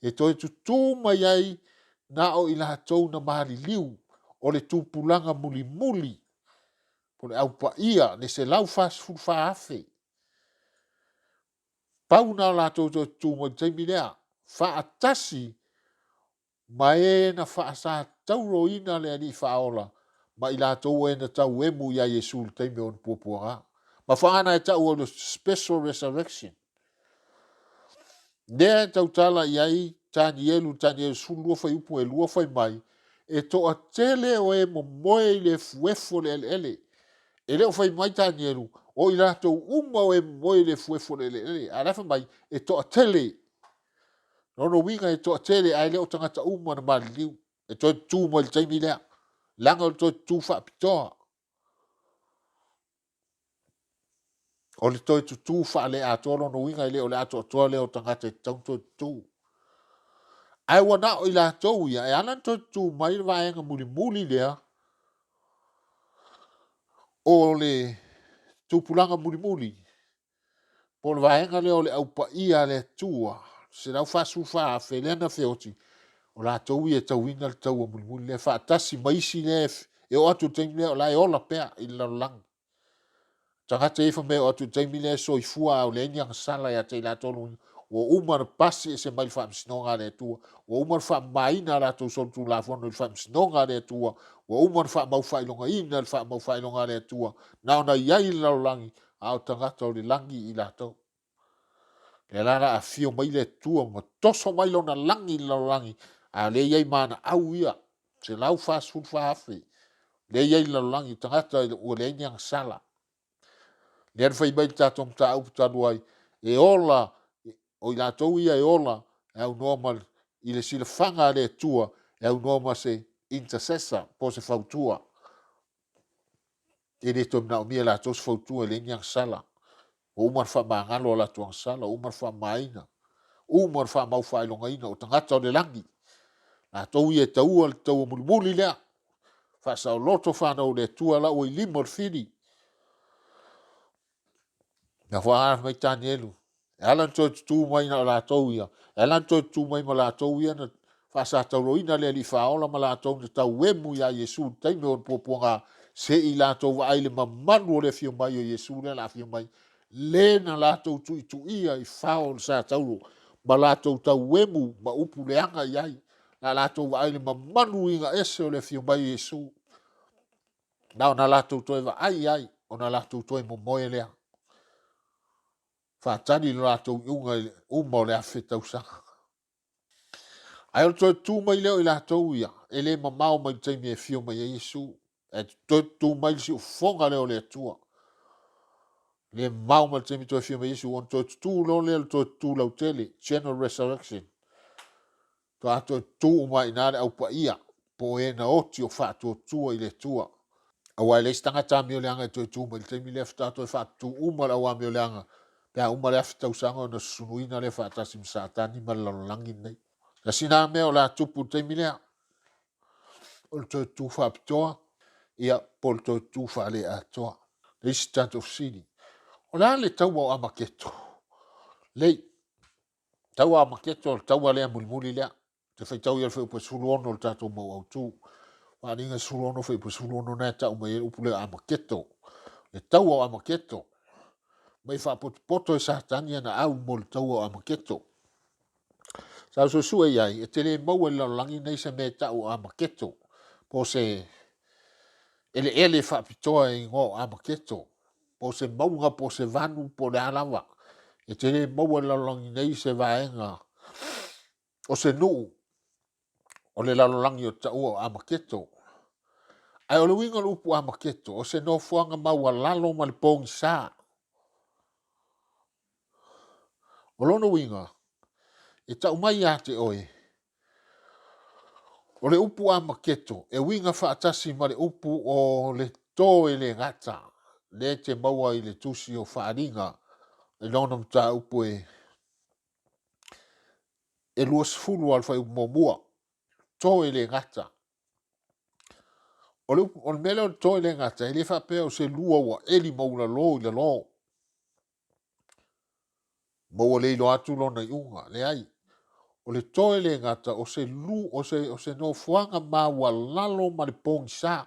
E toi tu mai ai na o ila tou na mani liu. O le tupulanga muli. Po le au pa ia. Ne se lau fast food fa afe. Pau na la tu mo taimi lea. Fa atasi. Mae na fa sa tauro ina le ani fa ola. Ma ila tau e na tau emu ya Yesu le taimi on puapua. Ma fa ana e tau o le special resurrection. Nea tau tala iai tani elu sulua fai upu e lua fai mai. E to a tele o e mo moe le fuefo le ele. E leo fai mai tani elu. O ila tau uma o e moe le fuefo le ele. A lafa mai e to a tele. Nono winga e to a tele ai leo tangata uma na mali liu. E to tu mo le taimi lea. Langa o to tu fa pitoa. O le toi tu fa le atoro no winga le o le ato to le o tangata tau tu. Ai wana o ila tau ia e alan tu mai vaenga muli lea. O le tupulanga muli. Po le vaenga le o le au pa ia le tua. Se lau fa su fa felena feoti. O la tau ia tau winga le tau muli le fa tasi maisi le e o atu taimi le o la e ola pea i la lang. Tangata e fa me o atu taimi le so i fua o le eniang sala ya te la tolu. O umar pasi e se mai fa msinonga le tua. O umar fa maina la tu sol tu la fono fa msinonga le tua. O umar fa mau fa ilonga ina fa mau fa ilonga le tua. Na ona iai la langi au tangata o le langi i la tau. Le lara a fio mai le tua ma toso mai lona langi la langi. A le iai mana au ia. Se lau fa sul fa afe. Le iai la langi tangata o le eniang sala. Le fai mai tatom ta au taluai e ola o ila tau ia e ola e au normal i le sila fanga le tua e au normal se intercessor po se fautua e le tom na o mia la tos fautua le nyang sala o umar fa mangalo la tuang sala o umar fa maina o umar fa mau fa ilonga ina o tangata o le langi la tau ia tau al tau mulmuli lea fa sa o loto fa na o le tua la o i limor fili na fa mai tani elu alan tu mai na la tau ia alan tu mai ma la tau ia na fa sa tau ina le li fa ola ma la tau na tau wemu ya Yesu tai me on poponga se i la tau va ile ma manu le fio mai o Yesu le la fio mai le na la tau tu ia i fa on sa tau ma la tau wemu ma upu le anga ia la tau va ile ma manu inga ese o le fio mai o Yesu na la tau to va ai ona la tau to mo moe le fa tani lo ato unga umma le afeta usanga ai o tu mai leo i la tau ia ele ma mau mai te me fio mai Yesu e tu mai si fonga leo le tua le mau mai te me to fio mai Yesu on tu lo le tu lo tele general resurrection to ato tu mai na au pa ia po e na oti o fa tu i le tua awa le stanga ta mi le anga tu mai te me le fa to fa tu umma la wa mi le anga ya umma le afta usanga na sunuina le fa tasim satani ma la langi nei la sina me o la tupu te milea o to tu fa ptoa ia pol to tu fa le atoa le stat of city o la le tau o amaketo le tau o amaketo tau le mulmuli le te fai tau ia fe po suluono le tato mo au tu ma ninga suluono fe po suluono na tau mai upule amaketo le tau o amaketo mai fa poto e satani na au mo le tau o amaketo sa so ia e tele mau la langi nei se me tau o amaketo po se ele fa pitoa i ngo amaketo po se maunga po se vanu po le alawa e tele mau la langi nei se vaenga o se nu o le la langi o tau o amaketo ai o le winga lupu amaketo o se no fuanga mau lalo ma le pong sa o lono winga e tau mai ate oe o le upu amaketo e winga fa atasi ma le upu o le to e le gata le te maua i le tusi o whaaringa e lona mta upu e luas fulu al fai momua to e le gata o le mele o toi le ngata ele fa pe o se lua wa eli mo la lo le lo mo le lo atu lo na iunga le ai o le toi le ngata o se lu o se no fuanga ma wa lalo ma le pong sa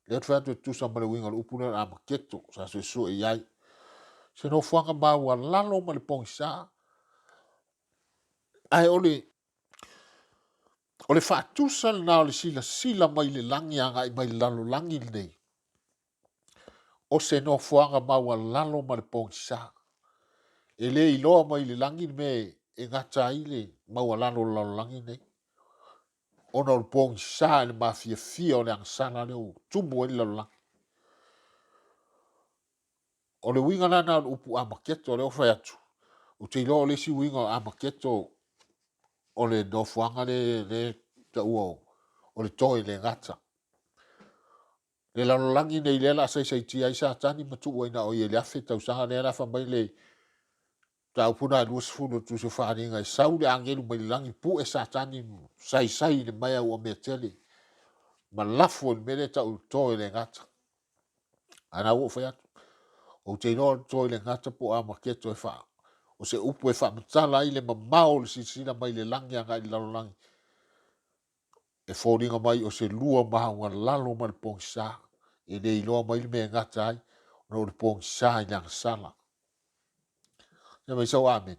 le fa tu sa ma le winga le upuna a maketo sa se so e ai se no fuanga ma wa lalo ma le pong sa ai o le fa tu sa na o le sila mai le langi anga i mai lalo langi nei o se no fuanga ma wa lalo ma le pong sa e le iloa mai le langi me e ngata i le maua lalo lalo langi nei. Ona o pong sa le mafia fia o le angsana le o tumu e lalo langi. O le winga nana o upu a maketo le ofa atu. O te iloa o le si winga a maketo o le nofuanga le ta ua o le toi le ngata. Le lalo langi nei le la sai sai tia isa tani matu waina o ye le afe tau sanga le la fa mai le tau puna luas fulu tu se wharinga i sau le angelu mai langi pu e satani sai sai le mai au o mea tele. Ma lafo le mele tau toi le ngata. Ana uo whai atu. O te inoa toi le ngata po a maketo e wha. O se upu e wha matala i le mamao le sisina mai le langi anga i lalo langi. E whoringa mai o se lua maha unga lalo ma le pong sa. E ne inoa mai le mea ngata ai. No le pong sa i nang sala. Ia mai sau amen.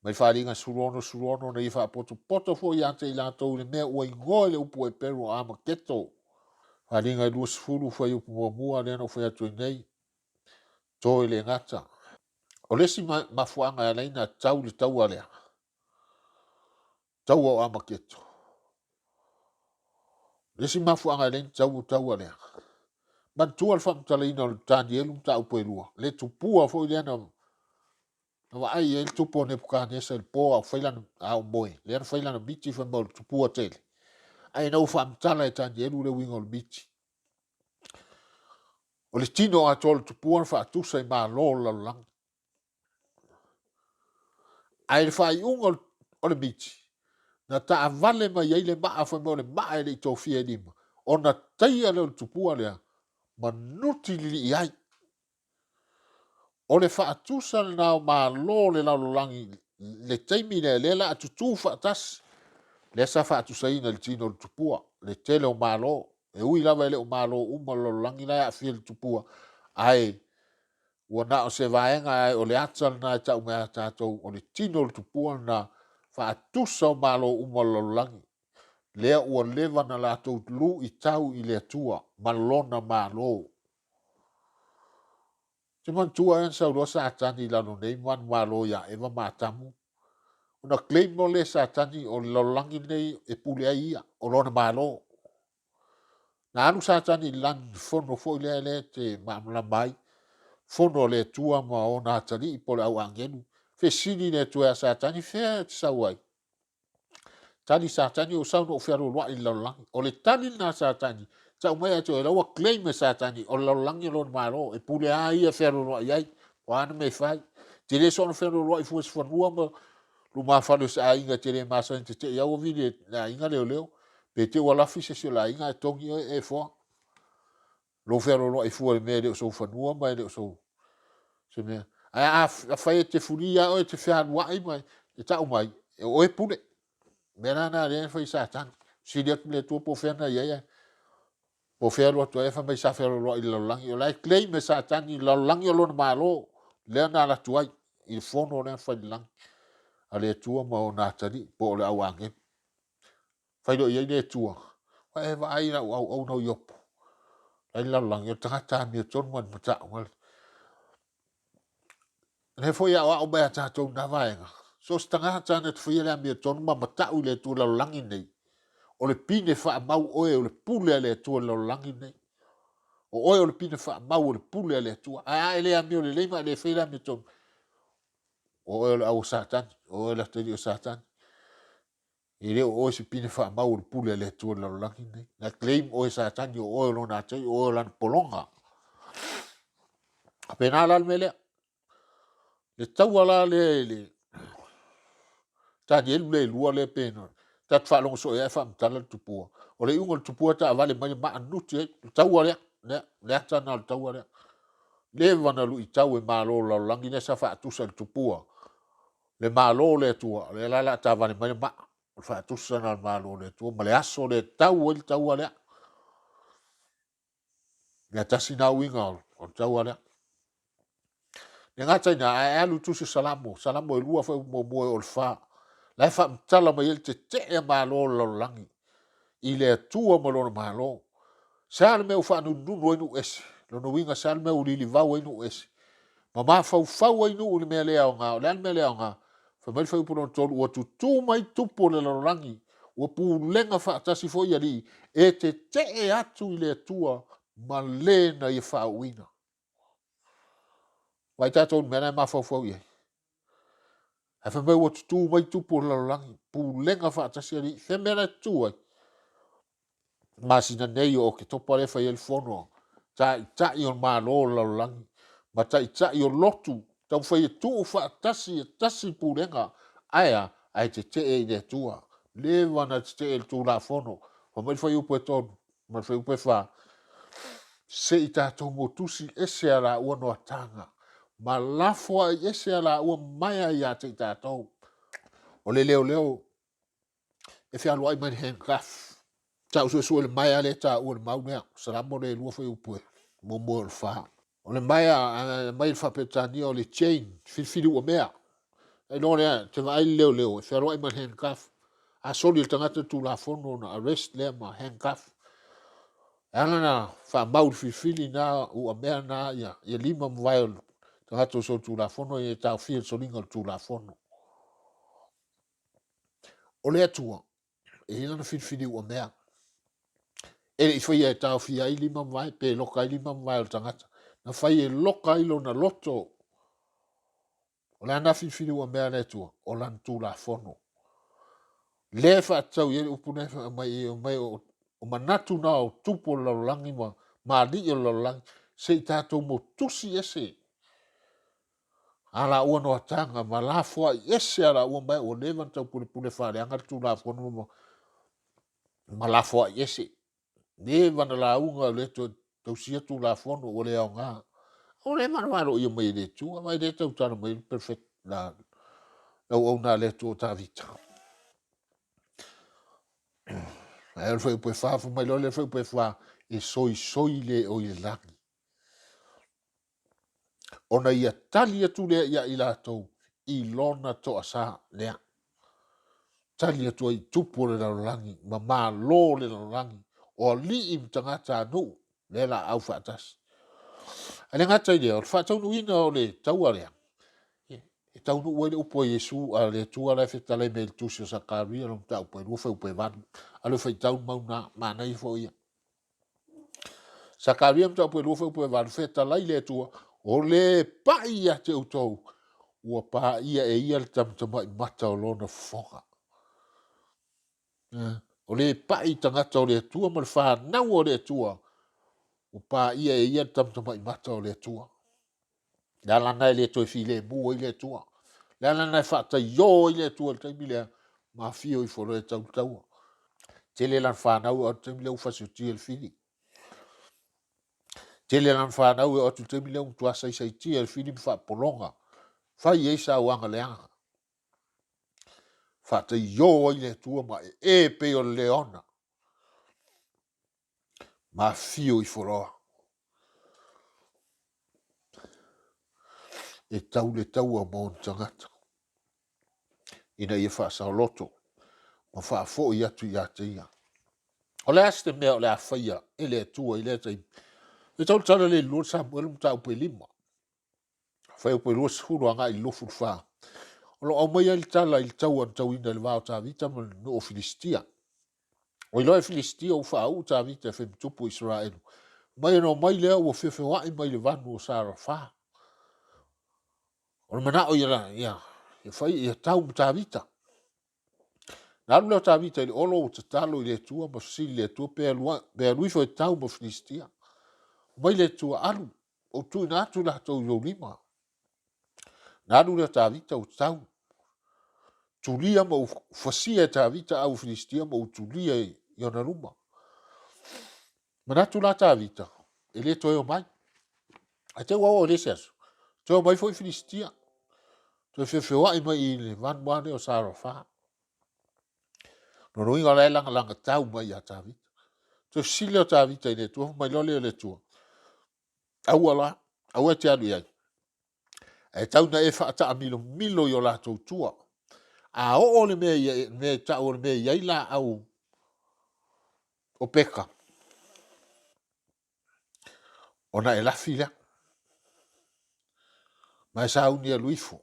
Mai wharinga surono na i wha poto fo i ate i lato le mea ua i ngoe le upu e peru a maketo. Wharinga i lua sifuru whai upu mua le ano whai atu nei. Toi le ngata. O lesi mafuanga e leina tau le tau alea. Tau o a maketo. Lesi mafuanga e leina tau alea. Man tua le whamtala ina o le tani elu ta upo e lua. Le tupua fo i le ana na wa ai e tupo ne pukane esa le po au whailana au moe. Le ana whailana biti wha mo le tupua tele. Ai nau whamtala e tani elu le winga o le biti. O le tino a tol tupua na wha atusa i maa lo la lang. Ai le whai unga o le biti. Na ta avale mai ai le maa wha mo le maa e le i tofia e lima. O na teia le tupua lea. Ma nuti li i ai. O le whaatusa na o maa lo le laulangi le teimi le la atutu whaatas. Le sa whaatusa ina le tino le tupua. Le tele o maa lo. E ui lava ele o maa lo uma laulangi na e afia le tupua. Ai, ua na o se vaenga ai o le atal na e tau mea tātou o le tino le tupua na whaatusa o maa lo uma laulangi. Lea ua leva na lātou lu i tau i le atua. Malona maa lo. Te man tua en sa uloa sa atani lano nei man malo ya eva matamu. Una claim mo le sa atani o lolangi nei e pule ia o lona malo. Na anu sa atani lan fono fo le te mamla mai. Fono le tua ma o na atani i pole au angenu. Fe sini le tua sa atani fe sa wai. Tani sa atani o sauno o fero loa i lolangi. O le tani na sa atani. Sa umea to e lawa claim sa atani o lolangi lona malo. E pule a ia fero loa iai. Wana me fai. Te le sono fero loa i fuas fanua ma luma falo sa inga te le masa te ia o vile na inga leo. Pe te wala fise se la inga e tongi e fo. Lo fero loa i fuas me le so fanua ma le so. Se me. A fai te furia o te fea wai mai. E tau mai. O e pule. Mena na le fai sa tan. Si le tu po fena ia. Po fea lo to e fa mai sa fero loa i lolangi. O lai claim me sa tan i lolangi o lona malo. Le na la tuai. Il fono le fai lang. Ale tua ma o na tani po le awange. Fai do ye tua. Wa e va ai na au no yop. Ai la lang yo tata mi ton man mata wal. Le fo ya o ba ta to na vaenga. So stanga ta net fo ya mi ton ma mata u le tu la lang nei. O le pine fa mau o le pule le tu la lang nei. O le pine fa mau le pule le tu. Ai le ami o le ma le fe la mi ton. O le au satan. O le te o satan. I leo o se pine wha mau le pule le tua la langi nei. Na claim o sa tani o oilo na tei o oilo na polonga. A pena la me lea. Le taua la le tani elu le lua le pena. tat fa long so e fa mtala tupua o le unga tupua ta vale mai ma anuti e taua le ata na taua le vana lu i tau e malo la langi ne sa fa tusa tupua le malo le tua le la ta vale mai ma fa tusa na malo le tua ma le aso le tau e taua le tasi na winga o taua le ngata ina e alu tusi salamo e lua fa mo o fa la fa mtala mai el te e malo la langi i le tua mo lona malo sa le meu fa nu inu esi lona winga sa le meu lili vau inu esi ma fau inu le mele au nga le mele au nga fa mai fa puno tolu o tu mai tupo le lona langi o pu lenga fa tasi fo ia li e te e atu i le tua ma le na i fa wina vai tato mena ma fau ia e fa mai o tu mai tupo le lona langi pu lenga fa tasi ali fe mena tu masina nei o ke topa le fai el fono ta i on malo la langi ma ta i on lotu tau fai tu fa tasi purenga aya ai te e de tua le wana te el tu la fono o mai fai upo ton ma fai upo fa se i tatou motusi ese ala ua no atanga ma lafo ai ese ala ua mai ai a te tatou o le leo e fia loai mai handcuff ta uso le mai ale ta o le mau mea salamo le lua foi upo mo le fa o le mai fa petani o le chain fili o mea e no le te vai leo e fero ai man handcuff a soli le tangata tu la fono na arrest le ma handcuff ana na fa mau fili na o mea na ia lima vai tangata so tu la fono e ta fil solinga tu la fono o le atua e ina na fili o mea e foi e tau fia i lima vai pe loka i lima vai o tangata na fai e loka i lo na loto o le ana fili o mea le tua o lan tu la fono le fa tau ye upune mai o manatu na o tupo la langi ma li o la langi se tato mo tusi ese ala ua no tanga ma la fo ese ala ua mai o levan tau pule fa le anga tu la fono ma la fo ese ne vana la unga le to sia tu la fono o le nga o le man walo i mai le tu mai le tau tana mai perfect la o na le tu ta vita el foi po fa fu mai le foi po fa e soi le o i la ona ia tali tu le ia i la to i lona to asa le tali tu i tupo le la langi ma lo le la langi o li im tangata no le la au fatas ale ngata i le fa tau ina o le tau ale e tau no wele upo Yesu a le tua la feta le mel tu sa karia lo tau po no fe van alo fe tau mau na mana i fo ia sa karia tau po no fe van feta la ile tua o le pa ia te utou ua pa ia e ia le tam i mata o lona foga o le pa i tangata o le tua ma le fa na o le tua o pa ia e ia tam i mata o le tua la lana le to file bu ile tua la lana fa ta yo ile tua te mile ma fio i fo le tau tele lan fa na o te mile u fa su ti el fili tele lan fa na o te mile u tua sai ti el fili fa polonga fa ye sa wanga le anga fa ta yo ile tua ma e pe o leona ma fio i fo e tau le tau a mon tangata ina ia fa sa loto ma fa fo ia tu ia te ia o le aste me o le afaia e le tua i le tai e tau tala le lo sa mo le tau pe lima fa pe lo sfuru anga i lo fu fa o lo mai il tala il tau an tau ina le va ta vita mo no filistia o lo filistia o fa u ta vita fe tupu Israel mai no mai le o fe wa mai le vanu sa fa o mana o ia e fai e tau ta vita na lo ta vita il olo te talo le tua mo si le tua pe lui fo tau mo filistia mai le tua alu o tu na tu la to yo lima na lu le ta vita o tau tulia mo fasia tavita au Filistia mo tulia iona luma. Manatu la tavita. Ele toi o mai. Ate wa o lesias. Toi mai foi Filistia. Toi fefewa mai I le van wane o Sarafa. No roi ngala langa tau mai a tavita. Toi sile o tavita ile tu mai lole le tu. Awala, awete anu ia. E tau na e whaata a milo yo la tau tua. A o le me ta o le me ia la au o peka. Ona e la fila. Mai sa uni a luifo.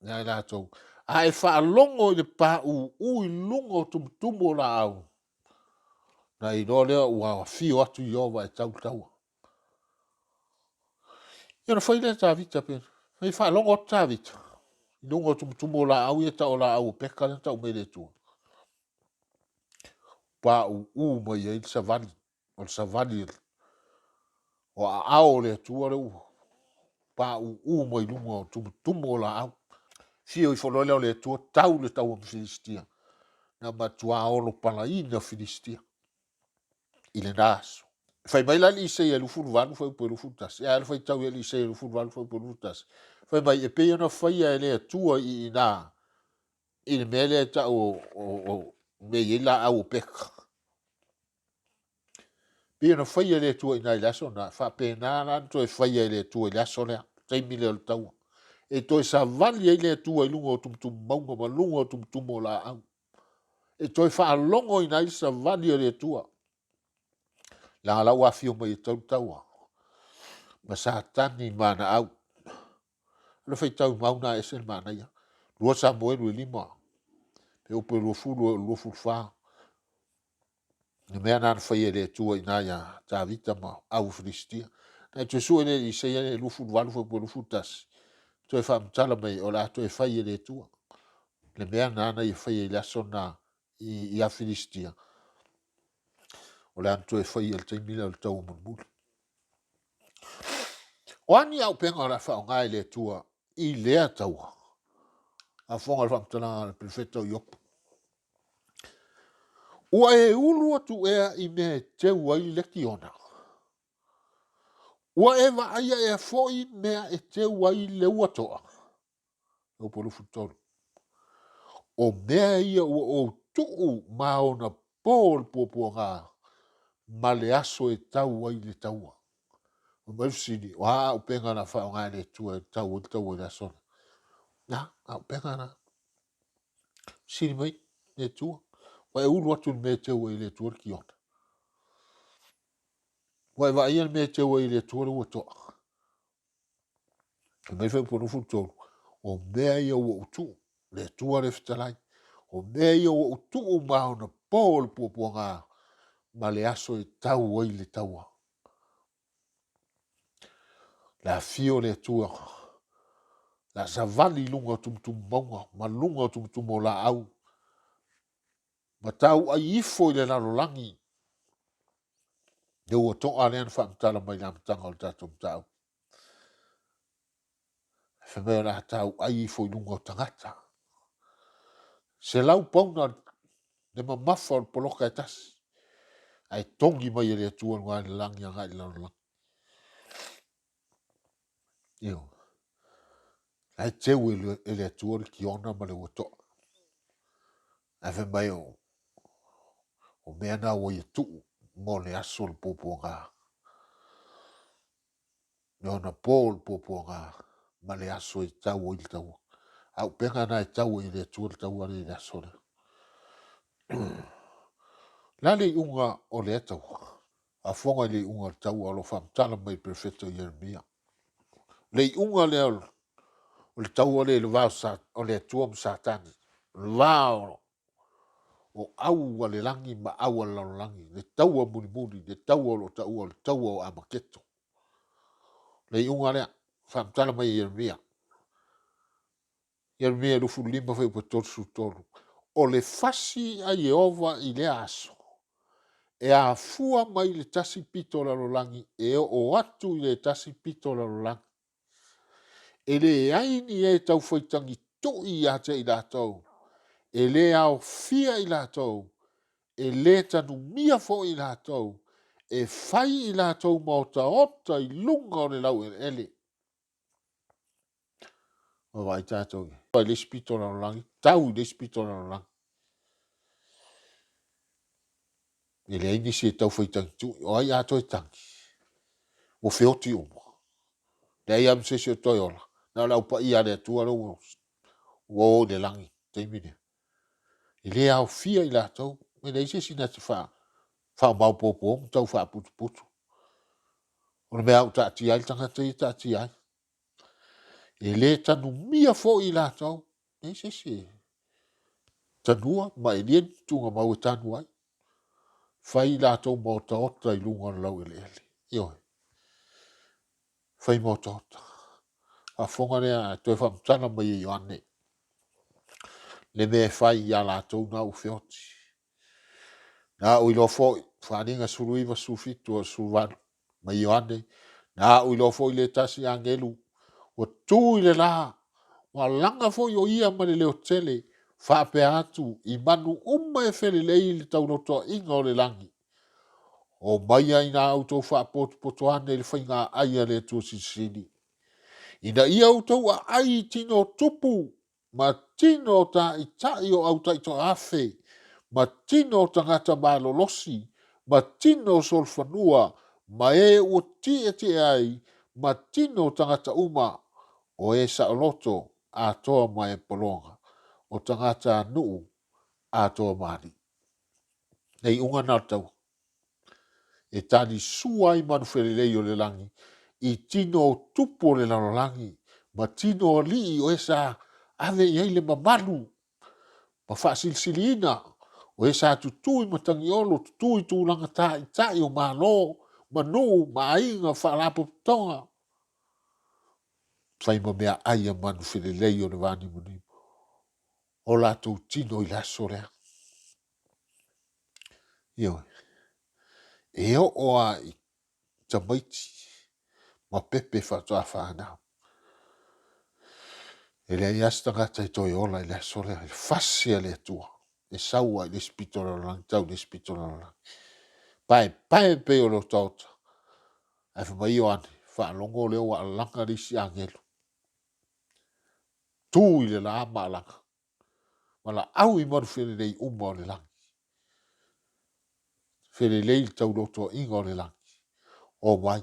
Nga la tau. A e wha longo i le pa i lungo tumo la au. Na I no lea ua fio atu I ova e tau tau. Ia na whaile ta vita pe. Mai wha longo o ta vita. I lungo tumo la au i tau la au peka le tau mele tua. Pa mai e il savani. O le savani o a ao le tua le pa mai lungo tumo la au. Fio I whanole o le tua tau le tau am Filistia. Na matua olo palaina Filistia. I le naso. Fai mai la li se lu fulu vanu fai po lu futas. Ya fai tau li se lu fulu vanu fai po lu futas. Fai mai e pe na fai e le tua I na. I le mele ta o me yela au pek. Pe na fai e le tua ina la so na fa pe na na to e fai e le tua la so le. Tai mile o tau. E to sa vali e le tua I lungo tum maunga ma lungo tum la au. E to fa longo ina I sa vali e le tua. La la wa fio mai tau. Ma sa tani mana au. Le fai tau mauna e sen mana ia. Lua sa moe lue lima. Pe upe lua fulu fa. Ni mea nana fai e le tua ina ia ta vita ma au Filistia. Na e tu ele I se ele lu fulu walu fai po lu futas. Tu e fa mtala mai o la tu e fai e le tua. Le mea nana I fai e laso na I a Filistia. O le antu e fai e le taimila o le tau mun. O ani au penga o la fa o ngai le tua I lea taua. A fonga le whamtana le prefeto Iop. Ua e ulu atu ea I me te ua I leki ona. Ua e wa aia e foi mea e te ua I le ua toa. O polu futolu. O mea ia ua o tuu maona pol pōpua ngā. Ma le aso e tau ai le taua. O mausini, o haa au penga na whao ngā le tua e tau e la sona. Na, au penga na. Sini mai, le tua. Wa e ulu atu me te ua I le tua ki ona. Wa e wa ia me te ua I le tua ua toa. E mai whai pono futolu. O mea ia ua utu. Le tua le fitalai. O mea ia ua utu o maona pōle pōpua ngā. Ma le aso e tau ai le taua. La fio le tua. La savali lunga tum maunga. Ma lunga tum o la au. Ma tau a ifo I le lalolangi. Te ua toa lean whaamtala mai la mtanga o le tatum tau. Whamea la tau a ifo I lunga o tangata. Se lau pauna le mamafa o le poloka e tasi. Ai tongi mai e le atua ngā le langi a ngai lalolangi. Io. Ai teu e le atua le ki ona ma le ua toa. Ai whamea o mea na o i tuu. Mo le aso le popo ngā. Ne ona pōl popo ngā. Ma le aso I tau o I le tau. Au penga na e tau I le atua le tau ale I le aso le. La le unga o le tau. A fonga le unga le tau alo whamtala mai prefeto Jeremia. Le unga le alo. O le tau ale le vau sa. O le atua msatani. Vau. O au wa le langi ma au wa langi. Le tau a muni. Le tau alo tau. Le tau o amaketo. Le unga le. Whamtala mai Jeremia. Jeremia lufu lima fai pa tosu tolu. O le fasi a Jehova I le aso. E a fua mai le tasi pito la langi. E o atu I le tasi pito la langi. E le aini e tau faitangi tui a te I la tau. e le au fia i lātou, e le tanu mia fo i lātou, e fai i lātou mauta ota i lunga o le lau ele. O vai tātou. O le spito na langi, tau le spito na langi. E le aini se tau fai tangi tu, o ai ato e tangi. O feoti umo. Le ai am se se toi ola. Na lau pa i ale atua lo o le langi, teimine. E le au fia i lātou, me le ise sina te wha. Wha mau popo, tau wha putu putu. O le mea au taati ai, tangata i taati ai. E le tanu mia fo i lātou, e se se. Tanua, ma e lien tunga mau e tanu ai. Fai lātou mauta ota i lunga na lau ele ele. Io. Fai mauta ota. A fonga rea, toi whamtana mai i ane. Le me fai ia lātou na u feoti. Na ui lo foi, whaninga suruiva su Fitu a su vanu. Mai i ane. Na ui lo foi le tasi angelu. O tū i le la. Wa langa foi o ia ma le leo tele. Whape atu i manu umma e fele lei le tau notoa inga o le langi. O mai ai nā autou whaapotu poto ane le whainga aia le tua sisini. Ina ia autou a ai tino tupu, ma tino ta i tai o au taito afe, ma tino tangata malolosi, ma tino solfanua, ma e ua tie ai, ma tino tangata uma, o e saoloto a toa ma e polonga, o tangata nuu a toa mani. Nei unga nā tau. E tani suai manu whelelei o le langi, i tino tupo le lalolangi, ma tino li o esa ave iei le mamalu, ma whaasilsiliina, o esa tutui matangiolo, tutui tūlanga tai o malo, manu, mainga, whaalapo tonga. Whai ma mea aia manu whelelei o le vani muni. O lato tino i laso rea. Io. E o a i tamaiti, ma pepe whatoa whanau. E le iasta ngata i toi ola i le sole, i fassia le tua. E saua i le spitolo lang, tau le spitolo lang. Pae pe o lo tauta. E whamai o ane, whaalongo leo wa langa risi angelu. Tū i le la ama langa. Wala au i maru where lei umma o le lang. Where lei tau loto inga o le lang. O mai.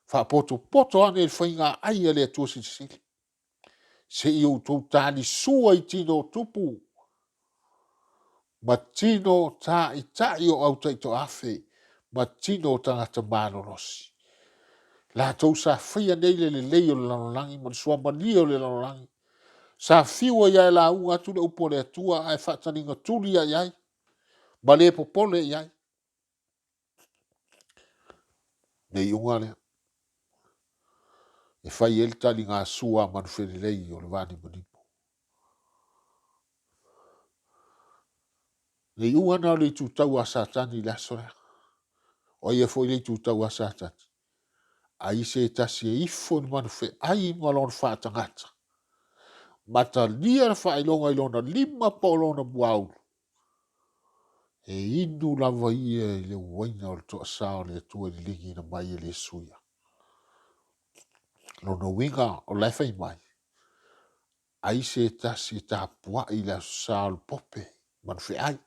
Poto ane il whainga aia le tua sisili. Se i o tau tāni sua i tino tupu. Ma tino ta i tai o au taito afe. Ma tino tangata malolosi. La tau sa whaia nei le leo le lanolangi. Ma sua manio le lanolangi. Sa fiwa ia la unga tule upo le atua. Ai whataninga tuli a iai. Ma le popole iai. Nei unga lea. E whai el tali ngā sua manwhene lei o le vani manipo. Nei unga nao le tu tau a satani la sorea. O ia foi le tu tau a satani. Ai se tasi e ifo ni manwhe ai malon whatangata. Mata lia na whailonga ilona lima paulona buaulu. E indu lava ia i le waina o le toa sao le tua ni lingi na mai e le suia. Lona winga o lefa i mai. Ai se tasi ta pua i la sao le pope. Manwhe ai.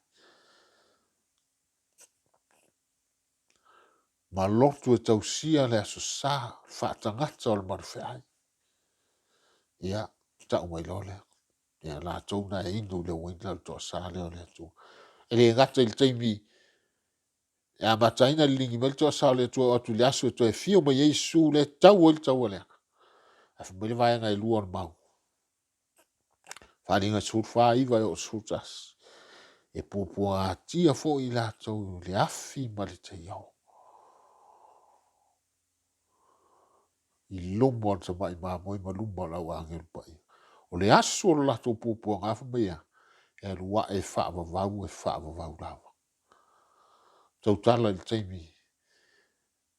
Ma lotu e tausia le aso sa whaatangata o le manwhe ai. Ia, ta umai lole. Ia, la tau na e indu le waina le toa sa leo le tua. E le ngata il taimi. Ia mataina lingi mel toa sa le tua atu le aso e toa e fio ma Yesu le tau o le tau le. A whamile vai ngai lua on mau. Whaninga surfa iwa o surtas. E pupua tia fo i la tau le afi ma le te iau. I lumo an sama i mamoi ma lumo lau angel pai. O le aso o la tau pupua ngafa mea. E lua e whaavavau lawa. Tau tala il taimi.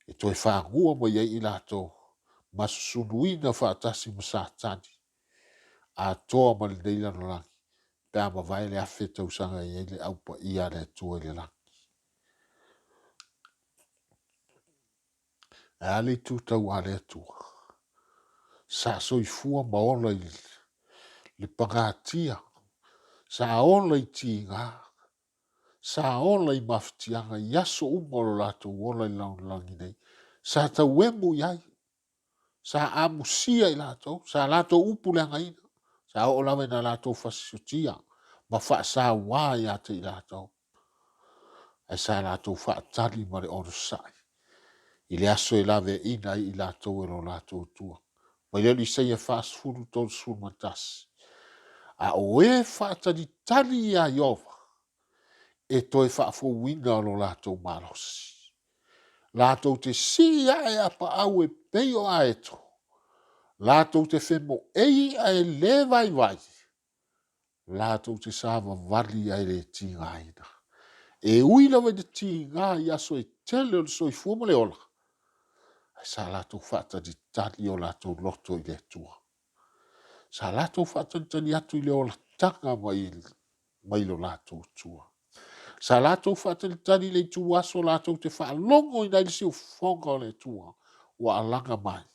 E toi whaangua ma iei i la tau. Masusunuina whaatasi ma satani. A toa ma le neila no langi. pe ama vai le afe tausanga i le au pa ia le tua le laki. E ale tu tau ale atua. Sa soifua ma ola i le pangatia. Sa ola i tinga. Sa ola i maftianga i aso umolo lato ola i langi nei. Sa tau emu iai. Sa amusia i lato. Sa lato upulenga ina. Sa o lawe na lato fasiotia. Ma fa sa wā ia te i lato. E sa lato fa tali ma le ono sai. I le aso i lawe ina i lato e lo lato tua. Ma le li sei e fast food ton sul matasi. A o e fa tali ia iova. E toi fa fo winga lo lato malos. Lato te sia e apa au e peio a eto. Lato te femo ei a e le vai vai. Lato te sava vali a le tinga aina. E uila ve de tinga i aso e tele o so i fumo le ola. E sa lato fata di tali o lato loto i le tua. Sa lato fata di tali atu i le ola tanga mai lo lato tua. Sa lato fata di tali le tua so lato te fa longo i nai si o fonga o le tua. Wa alanga mai.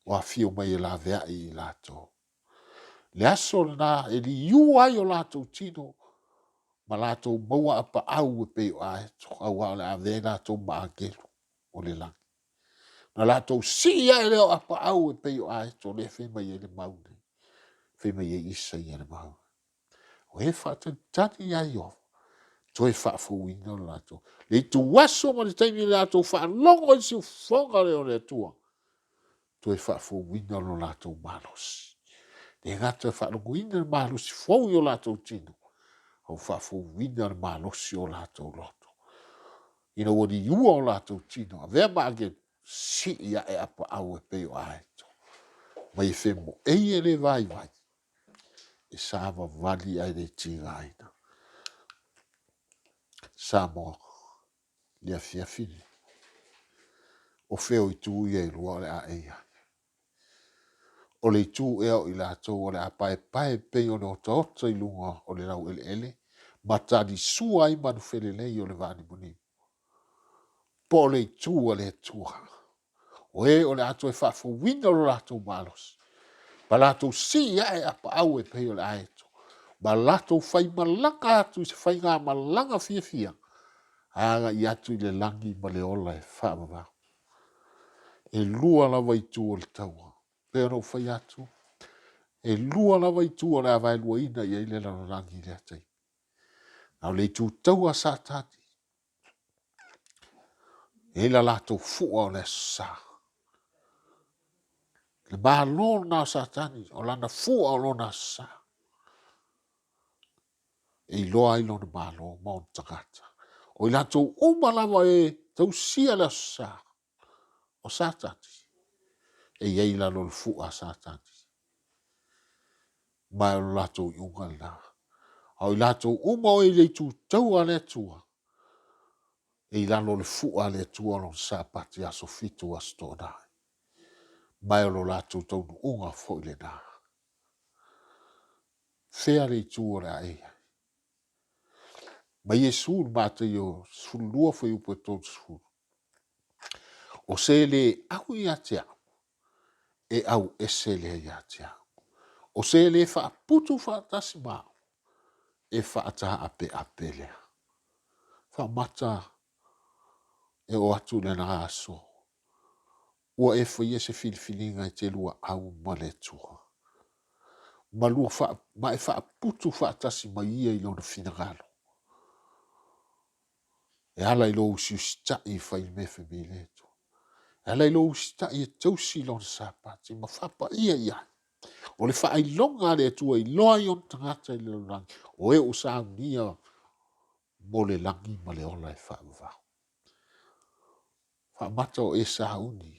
Wa fio mai e la vea i lato. Le aso na e li iu ai o lato tino. Ma lato maua apa au e peo a eto. Au a le a vea lato ma agelu o le langi. Na lato si ai leo apa au e peo a eto. Le fe mai e le maune. Fe mai e isa i e le maune. O e fata tani ai o. Toi fa fu winga o lato. Le tu waso ma le taimi lato fa longo i si u fonga leo le tua. Toi fa fu winga o lato malos. E ngata fa longo ina malos fo i o lato tino. O fa fu winga malos i o lato loto. Ina wadi iua o lato tino. A vea maage si ia e apa au e peo a eto. Ma i femo e le vai vai. E sava vali ai le tinga aina. Samo le afia fini. O feo i tu ia i lua le a eia. O le tu ea o i lato o le a pae peo le ota i lunga o le lau ele. Ma tadi sua i manu fele lei o le vani muni. Po le tu o le tua. O e o le ato e fafo winga o lato malos. Ba lato si ia e apa au e peo le aeto. Ba lato fai malanga atu i se fai ngā malanga fia fia. Aga i atu i le langi ma le ola e whaamama. E lua lava i tu o le taua. Pea no fai atu. E lua lava i tu o le awai lua ina i eile la langi le atai. Au le tu taua sa tati. E la lato fua o le sa. Le maa lona sa tani. O lana fua o lona sa. E loa i lona maa lo ma o tangata. O i lato uma lava e tau sia la sa. O sa tati. E iei la lo fua sa tati. Mai o lato i unga la. Au i lato uma o i le tu taua le tua. E i lalo le fua le tua lon sa pati aso fitu a stona. Mai o lo lato tau unga fo i le na. Fea le tua le aia. Ma Yesu mata yo sulua fo i upo ton sul. O se le au i atia. E au ese le i atia. O se le fa putu fa tasima. E fa ata ape lea. Fa mata e o atu le na aso. Ua e fo se filifilinga i te lua au ma le tua. Ma lua fa, ma e fa putu fa tasi ma ia i lona finagalo. E ala i lo usiusta i fa i mefe mi leto. E ala i lo usiusta i e tausi lona sapati, ma fa pa ia. O le fa ai longa le tua i loa i on tangata i le langi. O e usa nia mo le langi ma le ola e fa uva. Fa mata o e sa uni.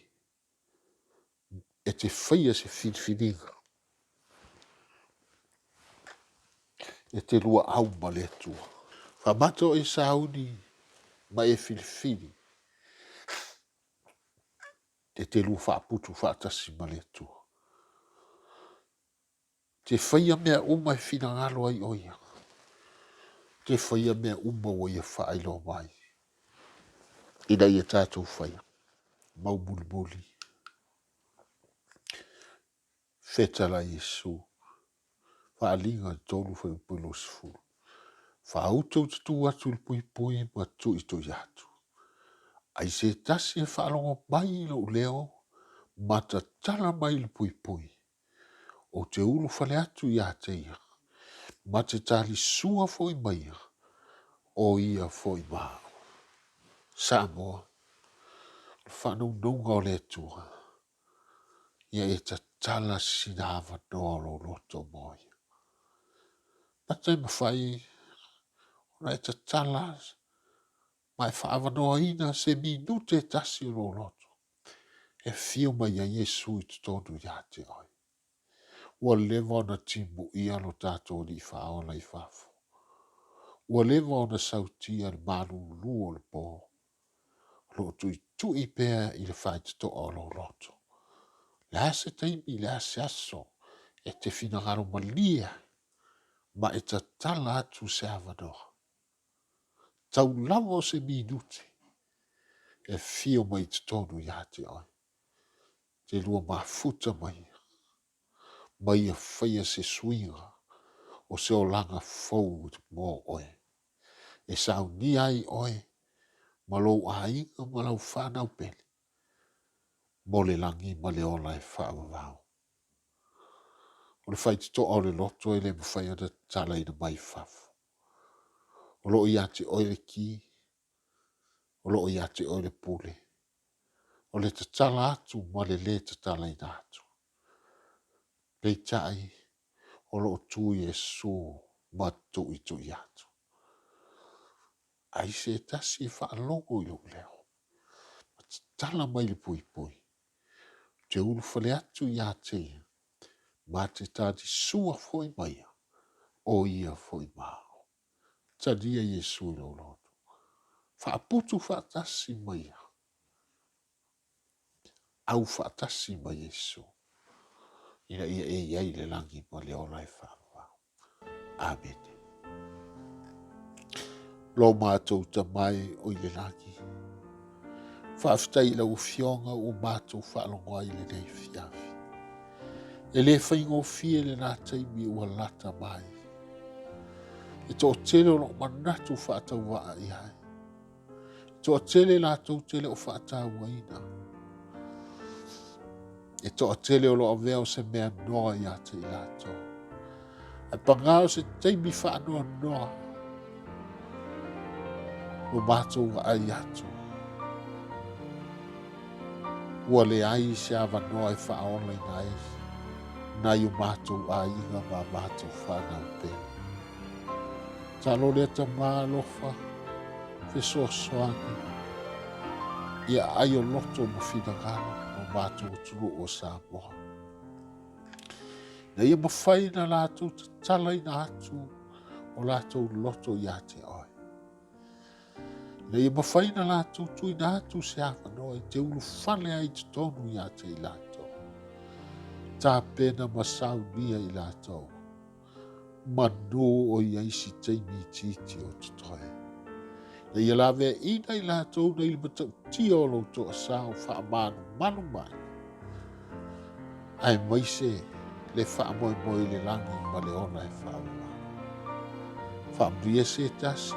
E te faia se filifilinga. E te lua au ma le tua. Fa mata o e sa uni. Ma e filifili. Te lu fa putu fa tasi ma le tua. Te whaia mea uma e whina ngalo ai oia. Te whaia mea uma o ia whaelo mai. Ina ia tātou whaia. Mau muli. Whetala Yesu. Whaalinga tolu whaipolo sifuru. Whaautou tu atu pui ma tu i to yatu. Ai se tasi e whaalongo mai lo leo. Mata tala mai le pui. O te ulu whale atu ia te ia. Ma te tali sua foi mai. O ia foi mao. Samoa. Whanau nunga o le tua. Ia e ta tala sinava nolo loto moi. Matai mawhai. Ona e ta tala. Mai whaavanoa ina se minute tasi lo loto. E fio mai a Yesu i tonu ia te oi. Ua lewa ona timu ia lo tato ni whaola i whafo. Ua lewa ona sautia le manu luo le po. Lo tui pea i le whait to o lo loto. Le ase teimi le ase aso. E te finangaro malia. Ma e ta tala atu se avanoa. Tau lava se minuti. E fio mai te tonu ia te oi. Te lua mafuta mai. Mai a whaia se suinga. O se o langa fou mo oe. E sau ni ai oe. Malou a inga malau whanau peli. Mole langi ma le ola e whaavavau. O le whaiti to o le loto e le mwhai ana tala ina mai whafu. O lo i ate oe le ki. O lo i ate oe le pule. O le tatala atu ma le tatala ina atu. Pei tai. O lo tui e su ma tu i atu. Ai se tasi e whaalongo i lo leo. Tala mai le pui. Te ulu whale atu i ate. Ma te tāti sua foi mai. O ia foi mao. Tadia Yesu i lo loto. Whaaputu whaatasi mai. Au whaatasi mai Yesu. Ina ia e iai le langi ma le ola e whaavau. Amen. Lo mātou tamai o i le langi. Whaaftai la ufionga o mātou whaalongo ai le nei fiafi. E le whaingo fie le nā taimi ua lata mai. E tō tele o lo manatu whaatau waa i hai. E tō tele la tō tele o whaatau waina. E tō tele o lo aveo se mea noa i ate i lato. E pangao se taimi whaanoa noa. O mātou waa i atu. Ua le ai se ava noa e whaola i nai. Nai o mātou a inga ma mātou whanau pēle. Talo le ta mālofa. Feso soani. Ia ai o loto mo finagalo. O mātou tulu o Samoa. Na ia mawhai na lātou tala i na atu. O lātou loto i ate oi. Na ia mawhai na lātou tui na atu se awanoa. I te ulu whale ai te tonu i ate i lātou. Tā pena masau nia i lātou. Manu o ia isi teimi titi o tutoe. Na ia lawe ina i lātou na ili matau tio lo to asao wha manu mai. Ai maise le wha moi le langi ma le ona e wha ama. Wha mria se tasi.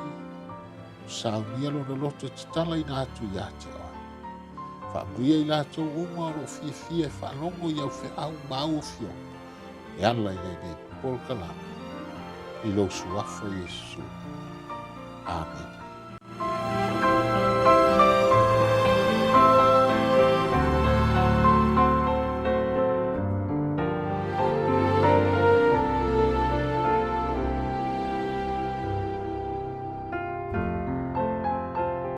Sao nia lo na loto te tala i nātu i ate oi. Whaamria i lātou uma o fie whaanongo i au whiau mau o fio. E ala i nei Paul Kalama. I lo suafa Yesu. Amen.